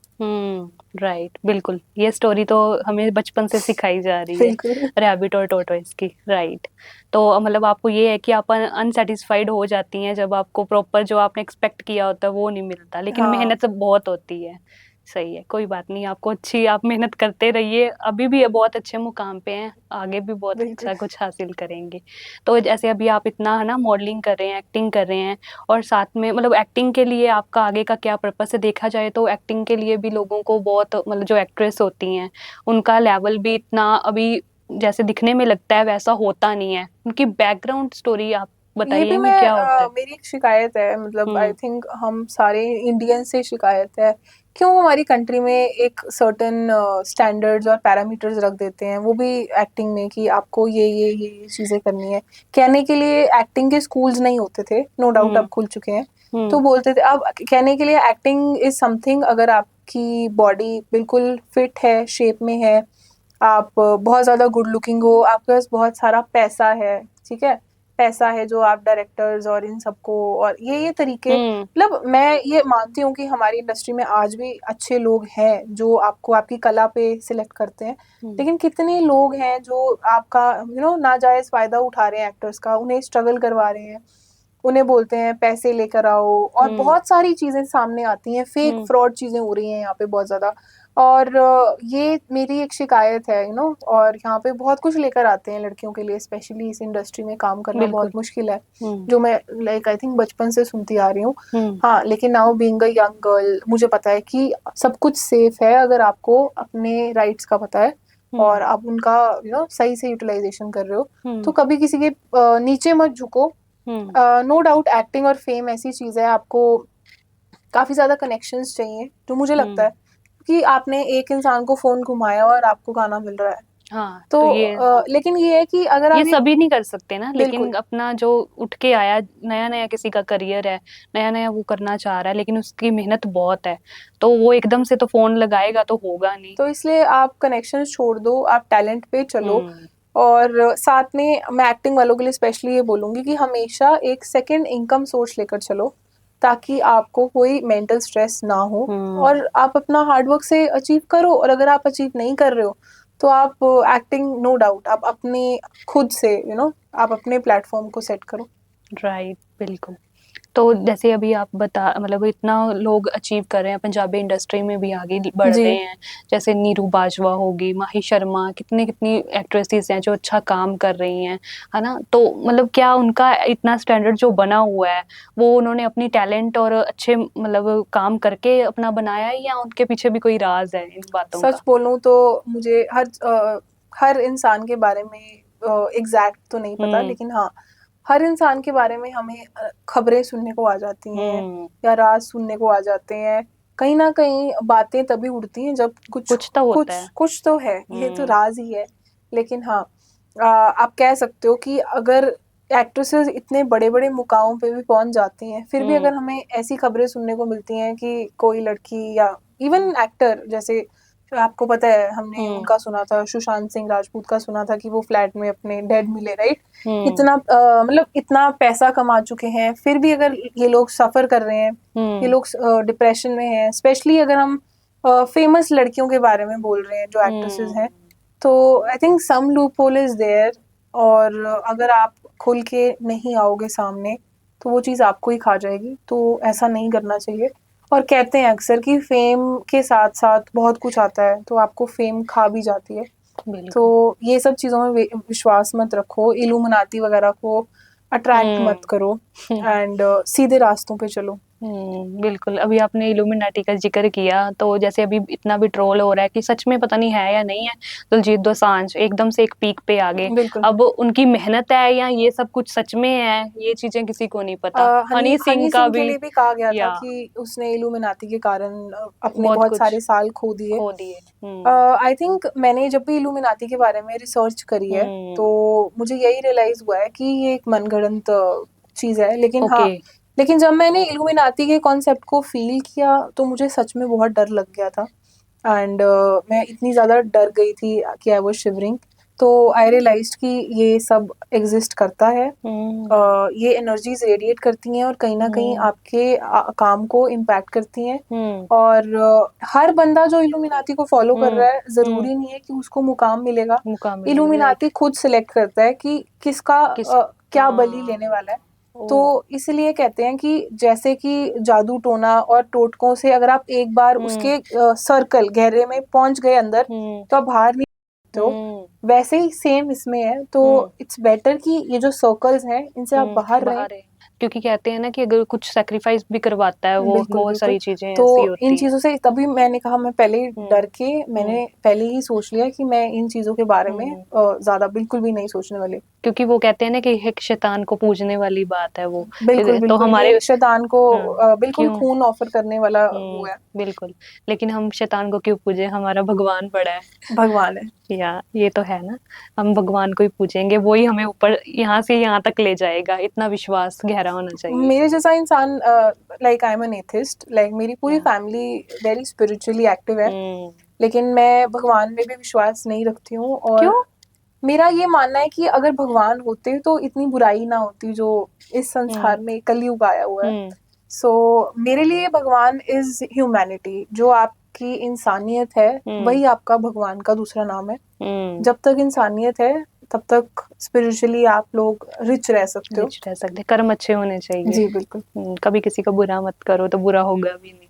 राइट, बिल्कुल, ये स्टोरी तो हमें बचपन से सिखाई जा रही है,
बिल्कुल।
रैबिट और टोटोइस की। राइट। तो मतलब आपको ये है कि आप अनसेटिस्फाइड हो जाती हैं जब आपको प्रॉपर जो आपने एक्सपेक्ट किया होता है वो नहीं मिलता, लेकिन
हाँ
मेहनत बहुत होती है। सही है, कोई बात नहीं, आपको अच्छी, आप मेहनत करते रहिए, अभी भी बहुत अच्छे मुकाम पे हैं, आगे भी बहुत
बिल्कुल।
अच्छा कुछ हासिल करेंगे। तो जैसे अभी आप इतना है ना मॉडलिंग कर रहे हैं, एक्टिंग कर रहे हैं, और साथ में मतलब एक्टिंग के लिए आपका आगे का क्या पर्पस है? देखा जाए तो एक्टिंग के लिए भी लोगों को बहुत, मतलब जो एक्ट्रेस होती हैं उनका लेवल भी इतना अभी जैसे दिखने में लगता है वैसा होता नहीं है, उनकी बैकग्राउंड स्टोरी आप
ये भी
बताइएंगे
मैं
क्या होता है?
मेरी एक शिकायत है, मतलब आई
हम्म।
थिंक हम सारे इंडियन से शिकायत है, क्यों हमारी कंट्री में एक सर्टेन स्टैंडर्ड्स और पैरामीटर्स रख देते हैं, वो भी एक्टिंग में, कि आपको ये चीजें करनी है। कहने के लिए एक्टिंग के स्कूल्स नहीं होते थे, नो डाउट अब खुल चुके हैं, तो
हम्म।
बोलते थे। अब कहने के लिए एक्टिंग इज समथिंग, अगर आपकी बॉडी बिल्कुल फिट है, शेप में है, आप बहुत ज्यादा गुड लुकिंग हो, आपके पास बहुत सारा पैसा है, ठीक है, पैसा है जो आप डायरेक्टर्स और इन सबको, और ये तरीके,
हम्म।
मतलब मैं ये मानती हूँ कि हमारी इंडस्ट्री में आज भी अच्छे लोग हैं जो आपको आपकी कला पे सिलेक्ट करते हैं, लेकिन कितने लोग हैं जो आपका नाजायज फायदा उठा रहे हैं एक्टर्स का, उन्हें स्ट्रगल करवा रहे हैं, उन्हें बोलते हैं पैसे लेकर आओ, और
हम्म।
बहुत सारी चीजें सामने आती हैं, फेक
हम्म।
फ्रॉड चीजें हो रही हैं यहाँ पे बहुत ज्यादा। और ये मेरी एक शिकायत है, और यहाँ पे बहुत कुछ लेकर आते हैं लड़कियों के लिए, स्पेशली इस इंडस्ट्री में काम करना बहुत
बिल्कुल।
मुश्किल है,
हम्म।
जो मैं लाइक आई थिंक बचपन से सुनती आ रही हूँ।
हम्म।
हाँ, लेकिन now being a young girl, मुझे पता है कि सब कुछ सेफ है अगर आपको अपने राइट्स का पता है और
हम्म।
आप उनका सही से यूटिलाइजेशन कर रहे हो। तो
हम्म।
कभी किसी के नीचे मत झुको।
हम्म।
नो डाउट एक्टिंग और फेम ऐसी चीज है, आपको काफी ज्यादा कनेक्शंस चाहिए, जो मुझे लगता
हम्म।
है कि आपने एक इंसान को फोन घुमाया और आपको गाना मिल रहा है।
हाँ,
तो
तो ये
लेकिन ये है कि अगर
ये
आप ये,
सभी नहीं कर सकते ना, लेकिन
बिल्कुल,
अपना जो उठ के आया, नया नया किसी का करियर है, नया नया वो करना चाह रहा है, लेकिन उसकी मेहनत बहुत है, तो वो एकदम से तो फोन लगाएगा तो होगा नहीं।
तो इसलिए आप कनेक्शन छोड़ दो, आप टैलेंट पे चलो।
हम्म।
और साथ में मैं एक्टिंग वालों के लिए स्पेशली ये बोलूंगी कि हमेशा एक सेकंड इनकम सोर्स लेकर चलो, ताकि आपको कोई मेंटल स्ट्रेस ना हो,
हम्म।
और आप अपना हार्डवर्क से अचीव करो। और अगर आप अचीव नहीं कर रहे हो, तो आप एक्टिंग, नो डाउट, आप अपने खुद से आप अपने प्लेटफॉर्म को सेट करो।
राइट, बिल्कुल। तो जैसे अभी आप बता, मतलब इतना लोग अचीव कर रहे हैं, पंजाबी इंडस्ट्री में भी आगे बढ़
जी।
रहे हैं, जैसे नीरू बाजवा होगी, माही शर्मा, कितनी कितनी एक्ट्रेसेस हैं जो अच्छा काम कर रही हैं, है ना? तो मतलब क्या उनका इतना स्टैंडर्ड जो बना हुआ है वो उन्होंने अपनी टैलेंट और अच्छे मतलब काम करके अपना बनाया है, या उनके पीछे भी कोई राज है इन बातों
सच
का?
बोलूं तो मुझे हर इंसान के बारे में एग्जैक्ट तो नहीं पता,
हम्म।
लेकिन हाँ, हर इंसान के बारे में हमें खबरें सुनने को आ जाती हैं,
हम्म।
या राज सुनने को आ जाते हैं। कहीं ना कहीं बातें तभी उड़ती हैं जब कुछ
कुछ तो होता है।
कुछ तो है, ये तो
हम्म।
राज ही है। लेकिन हाँ, आप कह सकते हो कि अगर एक्ट्रेसेस इतने बड़े बड़े मुकामों पे भी पहुंच जाती हैं, फिर भी
हम्म।
अगर हमें ऐसी खबरें सुनने को मिलती हैं कि कोई लड़की या इवन एक्टर, जैसे आपको पता है, हमने
हम्म।
उनका सुना था, सुशांत सिंह राजपूत का सुना था कि वो फ्लैट में अपने डेड मिले, राइट?
हम्म।
इतना मतलब इतना पैसा कमा चुके हैं, फिर भी अगर ये लोग सफर कर रहे हैं, ये
हम्म।
लोग डिप्रेशन में हैं, स्पेशली अगर हम फेमस लड़कियों के बारे में बोल रहे हैं जो एक्ट्रेसेस हैं,
हम्म।
तो I think some loophole is there. और अगर आप खुल के नहीं आओगे सामने, तो वो चीज़ आपको ही खा जाएगी, तो ऐसा नहीं करना चाहिए। और कहते हैं अक्सर कि फेम के साथ साथ बहुत कुछ आता है, तो आपको फेम खा भी जाती है।
बिल्कुल।
तो ये सब चीज़ों में विश्वास मत रखो, इल्यूमिनाती वगैरह को अट्रैक्ट मत करो एंड सीधे रास्तों पे चलो।
बिल्कुल। अभी आपने इल्यूमिनाटी का जिक्र किया, तो जैसे अभी इतना भी ट्रोल हो रहा है कि सच में पता नहीं है या नहीं है, दिलजीत दोसांझ एकदम से एक पीक पे आ गए।
बिल्कुल।
अब उनकी मेहनत है या ये सब कुछ सच में है, ये चीजें किसी को नहीं पता। हनी सिंह का
के
भी
लिए भी कहा गया था
या
कि उसने इल्यूमिनाती के कारण अपने
बहुत
बहुत
कुछ
सारे साल खो दिए।
खो दिए।
आई थिंक मैंने जब भी इल्यूमिनाती के बारे में रिसर्च करी है, तो मुझे यही रियलाइज हुआ है कि ये एक मनगढ़ंत चीज़ है। लेकिन हाँ,
ओके।
लेकिन जब मैंने इल्यूमिनाती के कॉन्सेप्ट को फील किया तो मुझे सच में बहुत डर लग गया था एंड मैं इतनी ज़्यादा डर गई थी कि आई वाज शिवरिंग। तो आई रियलाइज्ड कि ये सब एग्जिस्ट करता है। ये एनर्जीज रेडिएट करती हैं और कहीं ना कहीं आपके काम को इम्पैक्ट करती हैं। और हर बंदा जो इल्यूमिनाती को फॉलो कर रहा है, ज़रूरी नहीं है कि उसको मुकाम मिलेगा। इल्यूमिनाती खुद सिलेक्ट करता है कि किसका क्या बलि लेने वाला है। तो इसलिए कहते हैं कि जैसे कि जादू टोना और टोटकों से अगर आप एक बार उसके सर्कल गहरे में पहुंच गए अंदर, तो आप बाहर नहीं तो वैसे ही सेम इसमें है। तो इट्स बेटर कि ये जो सर्कल्स हैं इनसे आप बाहर रहें।
क्योंकि कहते हैं ना कि अगर कुछ सैक्रिफाइस भी करवाता है वो,
बिल्कुल,
बहुत
बिल्कुल।
सारी चीजें
तो
ऐसी होती
इन
हैं।
चीज़ों से तभी मैंने कहा, मैं पहले ही डर के मैंने पहले ही सोच लिया कि मैं इन चीज़ों के बारे में ज़्यादा बिल्कुल भी नहीं सोचने वाली।
क्योंकि वो कहते हैं ना कि एक शैतान को पूजने वाली बात है वो।
बिल्कुल,
तो
बिल्कुल।
हमारे
ये शैतान को बिल्कुल
क्यों
खून ऑफर करने वाला वो है।
बिल्कुल। लेकिन हम शैतान को क्यों पूजे, हमारा भगवान बड़ा है।
भगवान है।
या ये तो है ना, हम भगवान को ही पूजेंगे, वो ही हमें ऊपर यहाँ से यहाँ तक ले जाएगा, इतना विश्वास गहरा होना चाहिए।
मेरे जैसा इंसान, like I am an atheist, like मेरी पूरी फैमिली वेरी स्पिरिचुअली एक्टिव है, लेकिन मैं भगवान में भी विश्वास नहीं रखती हूँ। और
क्यों?
मेरा ये मानना है कि अगर भगवान होते तो इतनी बुराई ना होती जो इस संसार में कलयुग आया हुआ है। सो मेरे लिए भगवान इज ह्यूमैनिटी। जो आपकी इंसानियत है वही आपका भगवान का दूसरा नाम है। जब तक इंसानियत है तब तक स्पिरिचुअली आप लोग रिच रह सकते हो।
रिच रह सकते, कर्म अच्छे होने चाहिए।
जी बिल्कुल।
कभी किसी का बुरा मत करो तो बुरा होगा भी नहीं।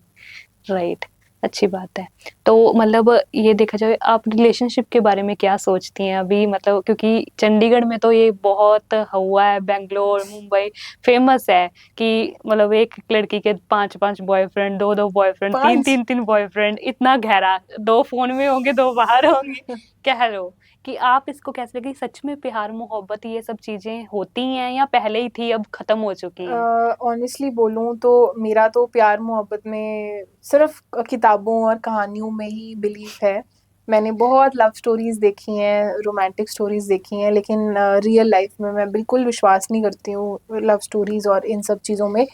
राइट, अच्छी बात है। तो मतलब ये देखा जाए, आप रिलेशनशिप के बारे में क्या सोचती हैं अभी? मतलब क्योंकि चंडीगढ़ में तो ये बहुत हुआ है, बेंगलोर मुंबई फेमस है कि मतलब एक लड़की के 5-5 बॉयफ्रेंड, 2-2 बॉयफ्रेंड, 3-3 बॉयफ्रेंड, इतना गहरा, 2 फोन में होंगे 2 बाहर होंगे। कह लो कि आप इसको कैसे लगे, सच में प्यार मोहब्बत ये सब चीजें होती हैं या पहले ही थी अब खत्म हो चुकी हैं?
ऑनेस्टली बोलूं तो मेरा तो प्यार मोहब्बत में सिर्फ किताबों और कहानियों में ही बिलीफ है। मैंने बहुत लव स्टोरीज देखी हैं, रोमांटिक स्टोरीज देखी हैं, लेकिन रियल लाइफ में मैं बिल्कुल विश्वास नहीं करती हूँ लव स्टोरीज और इन सब चीज़ों में।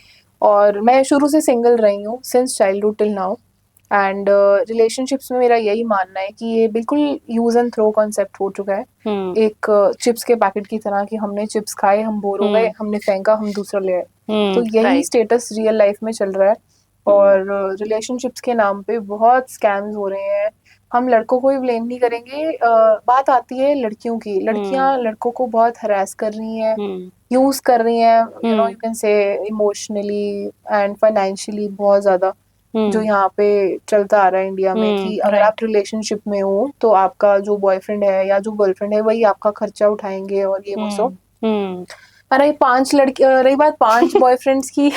और मैं शुरू से सिंगल रही हूँ since childhood till now. And relationships में मेरा यही मानना है कि ये बिल्कुल यूज एंड थ्रो कॉन्सेप्ट हो चुका है। एक चिप्स के पैकेट की तरह कि हमने चिप्स खाए, हम बोर हो गए, हमने फेंका, हम दूसरा ले आए। तो यही स्टेटस रियल लाइफ में चल रहा है। और रिलेशनशिप्स के नाम पे बहुत स्कैम्स हो रहे हैं। हम लड़कों को ही ब्लेम नहीं करेंगे। बात आती है लड़कियों की, लड़कियां लड़कों को बहुत हरास कर रही हैं, यूज कर रही हैं, you know, you can say emotionally and financially बहुत ज्यादा। जो यहाँ पे चलता आ रहा है इंडिया में कि अगर आप रिलेशनशिप में हो तो आपका जो बॉयफ्रेंड है या जो गर्लफ्रेंड है वही आपका खर्चा उठाएंगे और ये वो सब। रही 5 लड़की, रही बात 5 बॉयफ्रेंड्स की,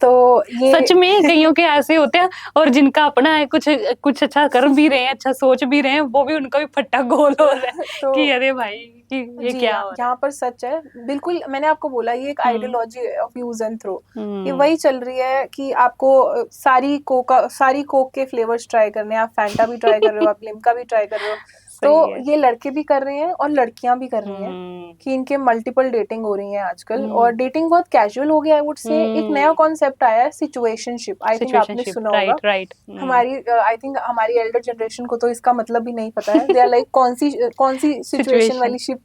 तो ये
सच में कईयों के ऐसे होते हैं, और जिनका अपना है, कुछ कुछ अच्छा कर भी रहे हैं, अच्छा सोच भी रहे हैं, वो भी उनका भी फट्टा गोल हो रहा है तो, कि अरे भाई कि ये क्या हो रहा है।
यहाँ पर सच है बिल्कुल। मैंने आपको बोला ये एक ideology of use and throw. ये वही चल रही है कि आपको सारी कोक के फ्लेवर्स ट्राई करने हैं। आप फैंटा भी ट्राई कर रहे हो, आप लिम्का भी ट्राई कर रहे हो। तो ये लड़के भी कर रहे हैं और लड़कियां भी कर रही हैं कि इनके मल्टीपल डेटिंग हो रही है आजकल। और डेटिंग बहुत कैजुअल हो गया, आई वुड से। एक नया कॉन्सेप्ट आया है सिचुएशनशिप। आई थिंक आपने सुना होगा।
राइट।
हमारी आई थिंक हमारी एल्डर जनरेशन को तो इसका मतलब भी नहीं पता है। दे आर लाइक कौन सी सिचुएशन वाली शिप।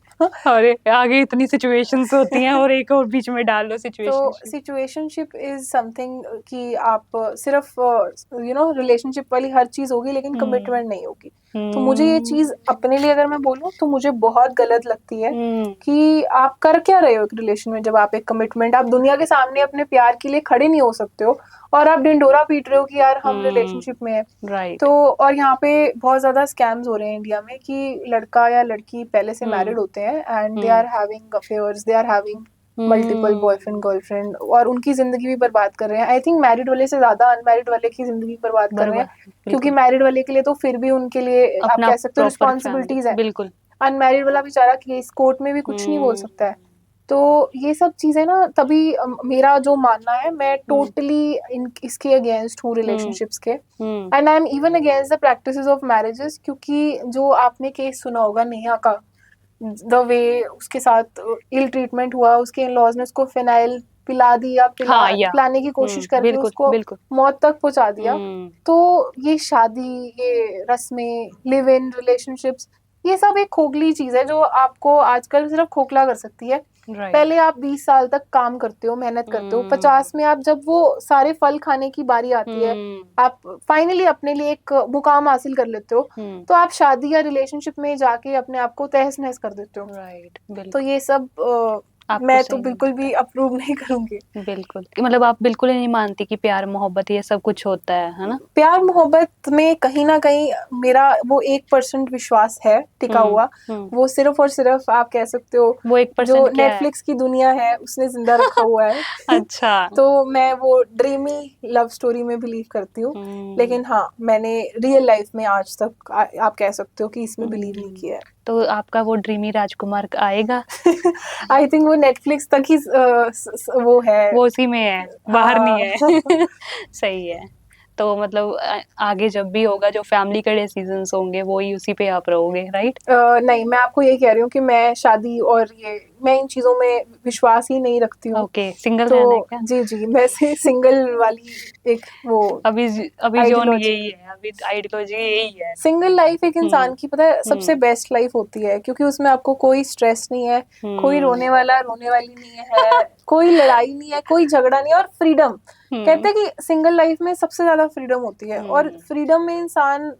अरे आगे इतनी सिचुएशंस होती हैं और एक और बीच में डाल लो सिचुएशन।
तो सिचुएशनशिप इज समथिंग कि आप सिर्फ यू नो रिलेशनशिप वाली हर चीज होगी लेकिन कमिटमेंट नहीं होगी। तो मुझे ये चीज अपने लिए अगर मैं बोलूँ तो मुझे बहुत गलत लगती है कि आप कर क्या रहे हो एक रिलेशन में, जब आप एक कमिटमेंट, आप दुनिया के सामने अपने प्यार के लिए खड़े नहीं हो सकते हो और आप ढिंढोरा पीट रहे हो कि यार हम रिलेशनशिप में है।
राइट।
तो और यहाँ पे बहुत ज्यादा स्कैम्स हो रहे हैं इंडिया में कि लड़का या लड़की पहले से मैरिड होते हैं and they are having affairs, they are having multiple boyfriend girlfriend और उनकी जिंदगी भी बर्बाद कर रहे हैं। आई थिंक मैरिड वाले से ज्यादा अनमैरिड वाले की जिंदगी बर्बाद कर रहे हैं, क्योंकि मैरिड वाले के लिए तो फिर भी उनके लिए आप कह सकते हो रिस्पॉन्सिबिलिटीज है।
बिल्कुल।
अनमैरिड वाला बेचारा केस कोर्ट में भी कुछ नहीं बोल सकता है। तो ये सब चीजें ना, तभी मेरा जो मानना है, मैं टोटली इसके अगेंस्ट हूँ रिलेशनशिप्स के, and I am even against the practices of marriages, क्योंकि जो आपने केस सुना होगा नेहा का, द वे उसके साथ इल ट्रीटमेंट हुआ, उसके इन-लॉज ने उसको फिनाइल पिला दिया, पिलाने की कोशिश करके उसको मौत तक पहुंचा दिया। तो ये शादी, ये रस्में, लिव इन रिलेशनशिप्स, ये सब एक खोखली चीज है जो आपको आजकल सिर्फ खोखला कर सकती है। पहले आप 20 साल तक काम करते हो, मेहनत करते हो, 50 में आप जब वो सारे फल खाने की बारी आती है, आप फाइनली अपने लिए एक मुकाम हासिल कर लेते हो, तो आप शादी या रिलेशनशिप में जाके अपने आप को तहस नहस कर देते हो। तो ये सब मैं तो बिल्कुल भी अप्रूव नहीं करूंगी।
बिल्कुल, मतलब आप बिल्कुल नहीं मानती कि प्यार मोहब्बत ये सब कुछ होता है ना?
प्यार मोहब्बत में कहीं ना कहीं मेरा वो 1% विश्वास है टिका हुआ, वो सिर्फ और सिर्फ आप कह सकते हो
वो 1%
जो नेटफ्लिक्स की दुनिया है उसने जिंदा रखा हुआ है।
अच्छा।
तो मैं वो ड्रीमी लव स्टोरी में बिलीव करती हूँ, लेकिन हाँ, मैंने रियल लाइफ में आज तक आप कह सकते हो कि इसमें बिलीव नहीं किया है।
तो आपका वो ड्रीमी राजकुमार आएगा?
आई थिंक वो नेटफ्लिक्स तक ही वो है, वो
उसी में है, बाहर नहीं है। सही है। तो मतलब आगे जब भी होगा, जो फैमिली के डिसीजंस होंगे वो ही उसी पे आप रहोगे, राइट?
नहीं, मैं आपको यही कह रही हूँ कि मैं शादी और ये, मैं इन चीजों में विश्वास ही नहीं रखती हूँ।
ओके, सिंगल रहना है क्या?
जी, मैं सिंगल वाली एक वो
अभी जोन यही है, अभी आइडियोलॉजी यही है।
सिंगल लाइफ एक इंसान की पता है सबसे बेस्ट लाइफ होती है, क्योंकि उसमें आपको कोई स्ट्रेस नहीं है, कोई रोने वाली नहीं है, कोई लड़ाई नहीं है, कोई झगड़ा नहीं है, और फ्रीडम। कहते हैं कि सिंगल लाइफ में सबसे ज्यादा फ्रीडम होती है, और फ्रीडम में इंसान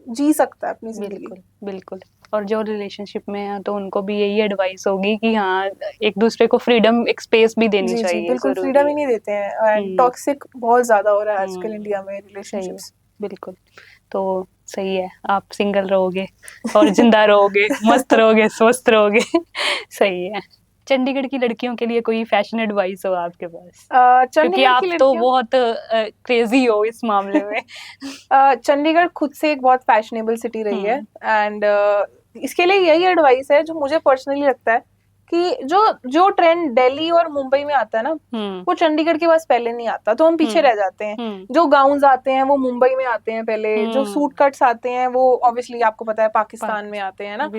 जी सकता है अपनी जिंदगी।
बिल्कुल। और जो रिलेशनशिप में है तो उनको भी यही एडवाइस होगी कि हाँ, एक दूसरे को फ्रीडम, एक स्पेस भी देनी चाहिए।
बिल्कुल, फ्रीडम ही नहीं देते हैं, एंड टॉक्सिक बहुत ज्यादा हो रहा है आजकल इंडिया में रिलेशनशिप्स।
बिल्कुल। तो सही है, आप सिंगल रहोगे और जिंदा रहोगे, मस्त रहोगे, स्वस्थ रहोगे। सही है। चंडीगढ़ की लड़कियों के लिए कोई फैशन एडवाइस हो आपके पास? क्योंकि आप तो बहुत क्रेजी हो इस मामले में।
चंडीगढ़ खुद से एक बहुत फैशनेबल सिटी रही है, एंड इसके लिए यही एडवाइस है जो मुझे पर्सनली लगता है कि जो ट्रेंड दिल्ली और मुंबई में आता है ना, वो चंडीगढ़ के पास पहले नहीं आता, तो हम पीछे रह जाते हैं। जो गाउन्स आते हैं वो मुंबई में आते हैं पहले, जो सूट कट्स आते हैं वो ऑब्वियसली आपको पता है पाकिस्तान में आते हैं ना,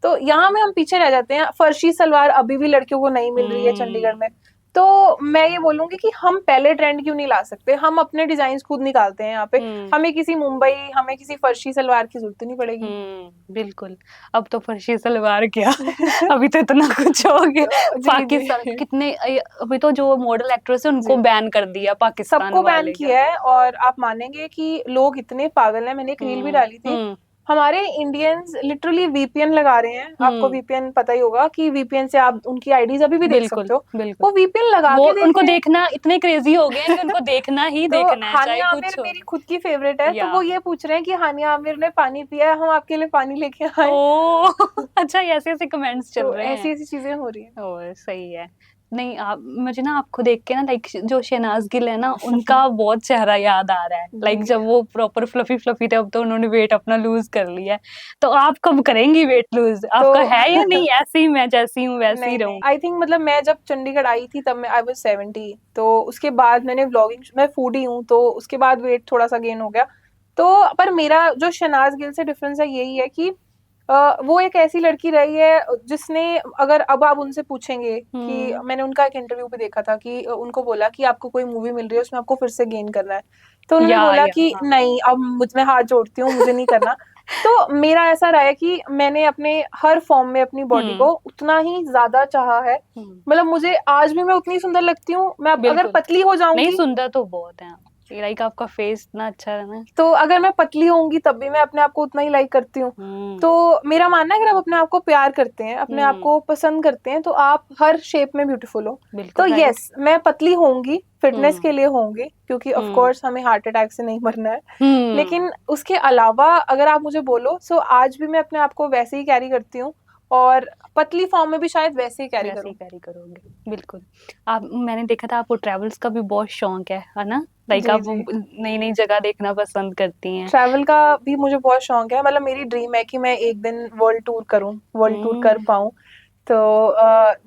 तो यहाँ में हम पीछे रह जाते हैं। फर्शी सलवार अभी भी लड़कियों को नहीं मिल रही है चंडीगढ़ में। तो मैं ये बोलूंगी कि हम पहले ट्रेंड क्यों नहीं ला सकते, हम अपने डिजाइन खुद निकालते हैं यहाँ पे, हमें किसी फर्शी सलवार की जरूरत नहीं पड़ेगी।
बिल्कुल। अब तो फर्शी सलवार क्या, अभी तो इतना कुछ हो गया। पाकिस्तान कितने, अभी तो जो मॉडल एक्ट्रेस है उनको बैन कर दिया पाकिस्तान वाले,
सबको बैन किया है। और आप मानेंगे कि लोग इतने पागल हैं, मैंने एक रील भी डाली थी, हमारे इंडियंस लिटरली वीपीएन लगा रहे हैं। आपको वीपीएन पता ही होगा कि वीपीएन से आप उनकी आईडीज अभी भी देख सकते हो। वो वीपीएन लगा के
उनको देखना, इतने क्रेजी हो गए हैं कि उनको देखना ही देखना है।
हानिया आमिर मेरी खुद की फेवरेट है, तो वो ये पूछ रहे हैं कि हानिया आमिर ने पानी पिया है, हम आपके लिए पानी लेके आए।
अच्छा, ऐसे कमेंट्स चल रहे हैं,
ऐसी चीजें हो रही है।
सही है। नहीं, मुझे ना आपको देख के ना, लाइक जो शहनाज गिल है ना, उनका बहुत चेहरा याद आ रहा है। लाइक जब वो प्रॉपर फ्लफी थे, अब तो उन्होंने वेट अपना लूज कर लिया है। तो आप कब करेंगी वेट लूज? आपका है या नहीं? ऐसे ही मैं जैसी हूँ वैसे ही रहूं?
आई थिंक मतलब मैं जब चंडीगढ़ आई थी तब मैं आई वाज 70, तो उसके बाद मैंने व्लॉगिंग, मैं फूडी हूँ, तो उसके बाद वेट थोड़ा सा गेन हो गया। तो पर मेरा जो शहनाज गिल से डिफरेंस है यही है कि वो एक ऐसी लड़की रही है जिसने, अगर अब आप उनसे पूछेंगे कि, मैंने उनका एक इंटरव्यू भी देखा था कि उनको बोला कि आपको कोई मूवी मिल रही है उसमें आपको फिर से गेन करना है, तो उन्होंने बोला कि नहीं, अब मुझ में हाथ जोड़ती हूँ, मुझे नहीं करना। तो मेरा ऐसा रहा है कि मैंने अपने हर फॉर्म में अपनी बॉडी को उतना ही ज्यादा चाहा है। मतलब मुझे आज भी मैं उतनी सुंदर लगती हूँ, मैं अगर पतली हो जाऊंगी,
नहीं, सुंदर तो बहुत है, लाइक आपका फेस इतना अच्छा है ना।
तो अगर मैं पतली होंगी तब भी मैं अपने आप को उतना ही लाइक करती हूँ। तो मेरा मानना है अगर आप अपने आप को प्यार करते हैं, अपने आप को पसंद करते हैं, तो आप हर शेप में ब्यूटीफुल हो। तो
बिल्कुल
यस, मैं पतली होंगी, फिटनेस के लिए होंगी, क्योंकि ऑफ कोर्स हमें हार्ट अटैक से नहीं मरना है। लेकिन उसके अलावा अगर आप मुझे बोलो, सो आज भी मैं अपने आप को वैसे ही कैरी करती हूँ, और पतली फॉर्म में भी शायद वैसे ही कैरी करूँ।
कैरी करोगे बिल्कुल। आप, मैंने देखा था आपको ट्रैवल्स का भी बहुत शौक है ना? लाइक
जी
आप
जी,
नई नई जगह देखना पसंद करती हैं।
ट्रैवल का भी मुझे बहुत शौक है। मतलब मेरी ड्रीम है कि मैं एक दिन वर्ल्ड टूर करूं, वर्ल्ड टूर कर पाऊं। तो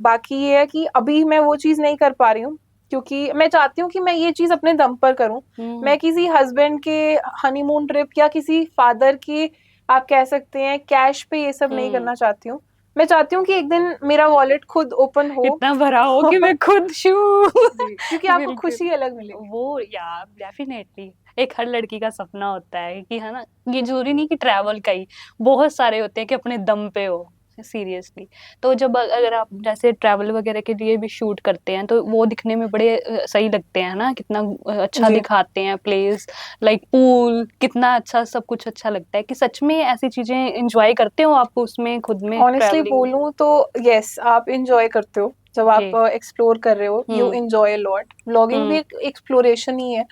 बाकी ये है कि अभी मैं वो चीज़ नहीं कर पा रही हूँ, क्योंकि मैं चाहती हूँ कि मैं ये चीज़ अपने दम पर करूँ। मैं किसी हस्बैंड के हनीमून ट्रिप या किसी फादर की, आप कह सकते हैं, कैश पे ये सब नहीं करना चाहती हूँ। मैं चाहती हूँ कि एक दिन मेरा वॉलेट खुद ओपन हो,
इतना भरा हो कि मैं खुद शू
जी, क्योंकि आपको खुशी अलग मिलेगी।
वो यार डेफिनेटली एक हर लड़की का सपना होता है कि, है ना, ये जरूरी नहीं कि ट्रैवल का ही, बहुत सारे होते हैं कि अपने दम पे हो सीरियसली। तो जब अगर आप जैसे ट्रैवल वगैरह के लिए भी शूट करते हैं तो वो दिखने में बड़े सही लगते हैं ना, कितना अच्छा
जी,
दिखाते हैं प्लेस, लाइक पूल, कितना अच्छा, सब कुछ अच्छा लगता है। कि सच में ऐसी चीजें एंजॉय करते हो आप उसमें खुद में
ऑनेस्टली
ट्रैवलिंग?
बोलूं तो यस, आप इंजॉय करते हो जब आप एक्सप्लोर कर रहे हो, यू इंजॉय लॉट। व्लॉगिंग भी एक एक्सप्लोरेशन ही है,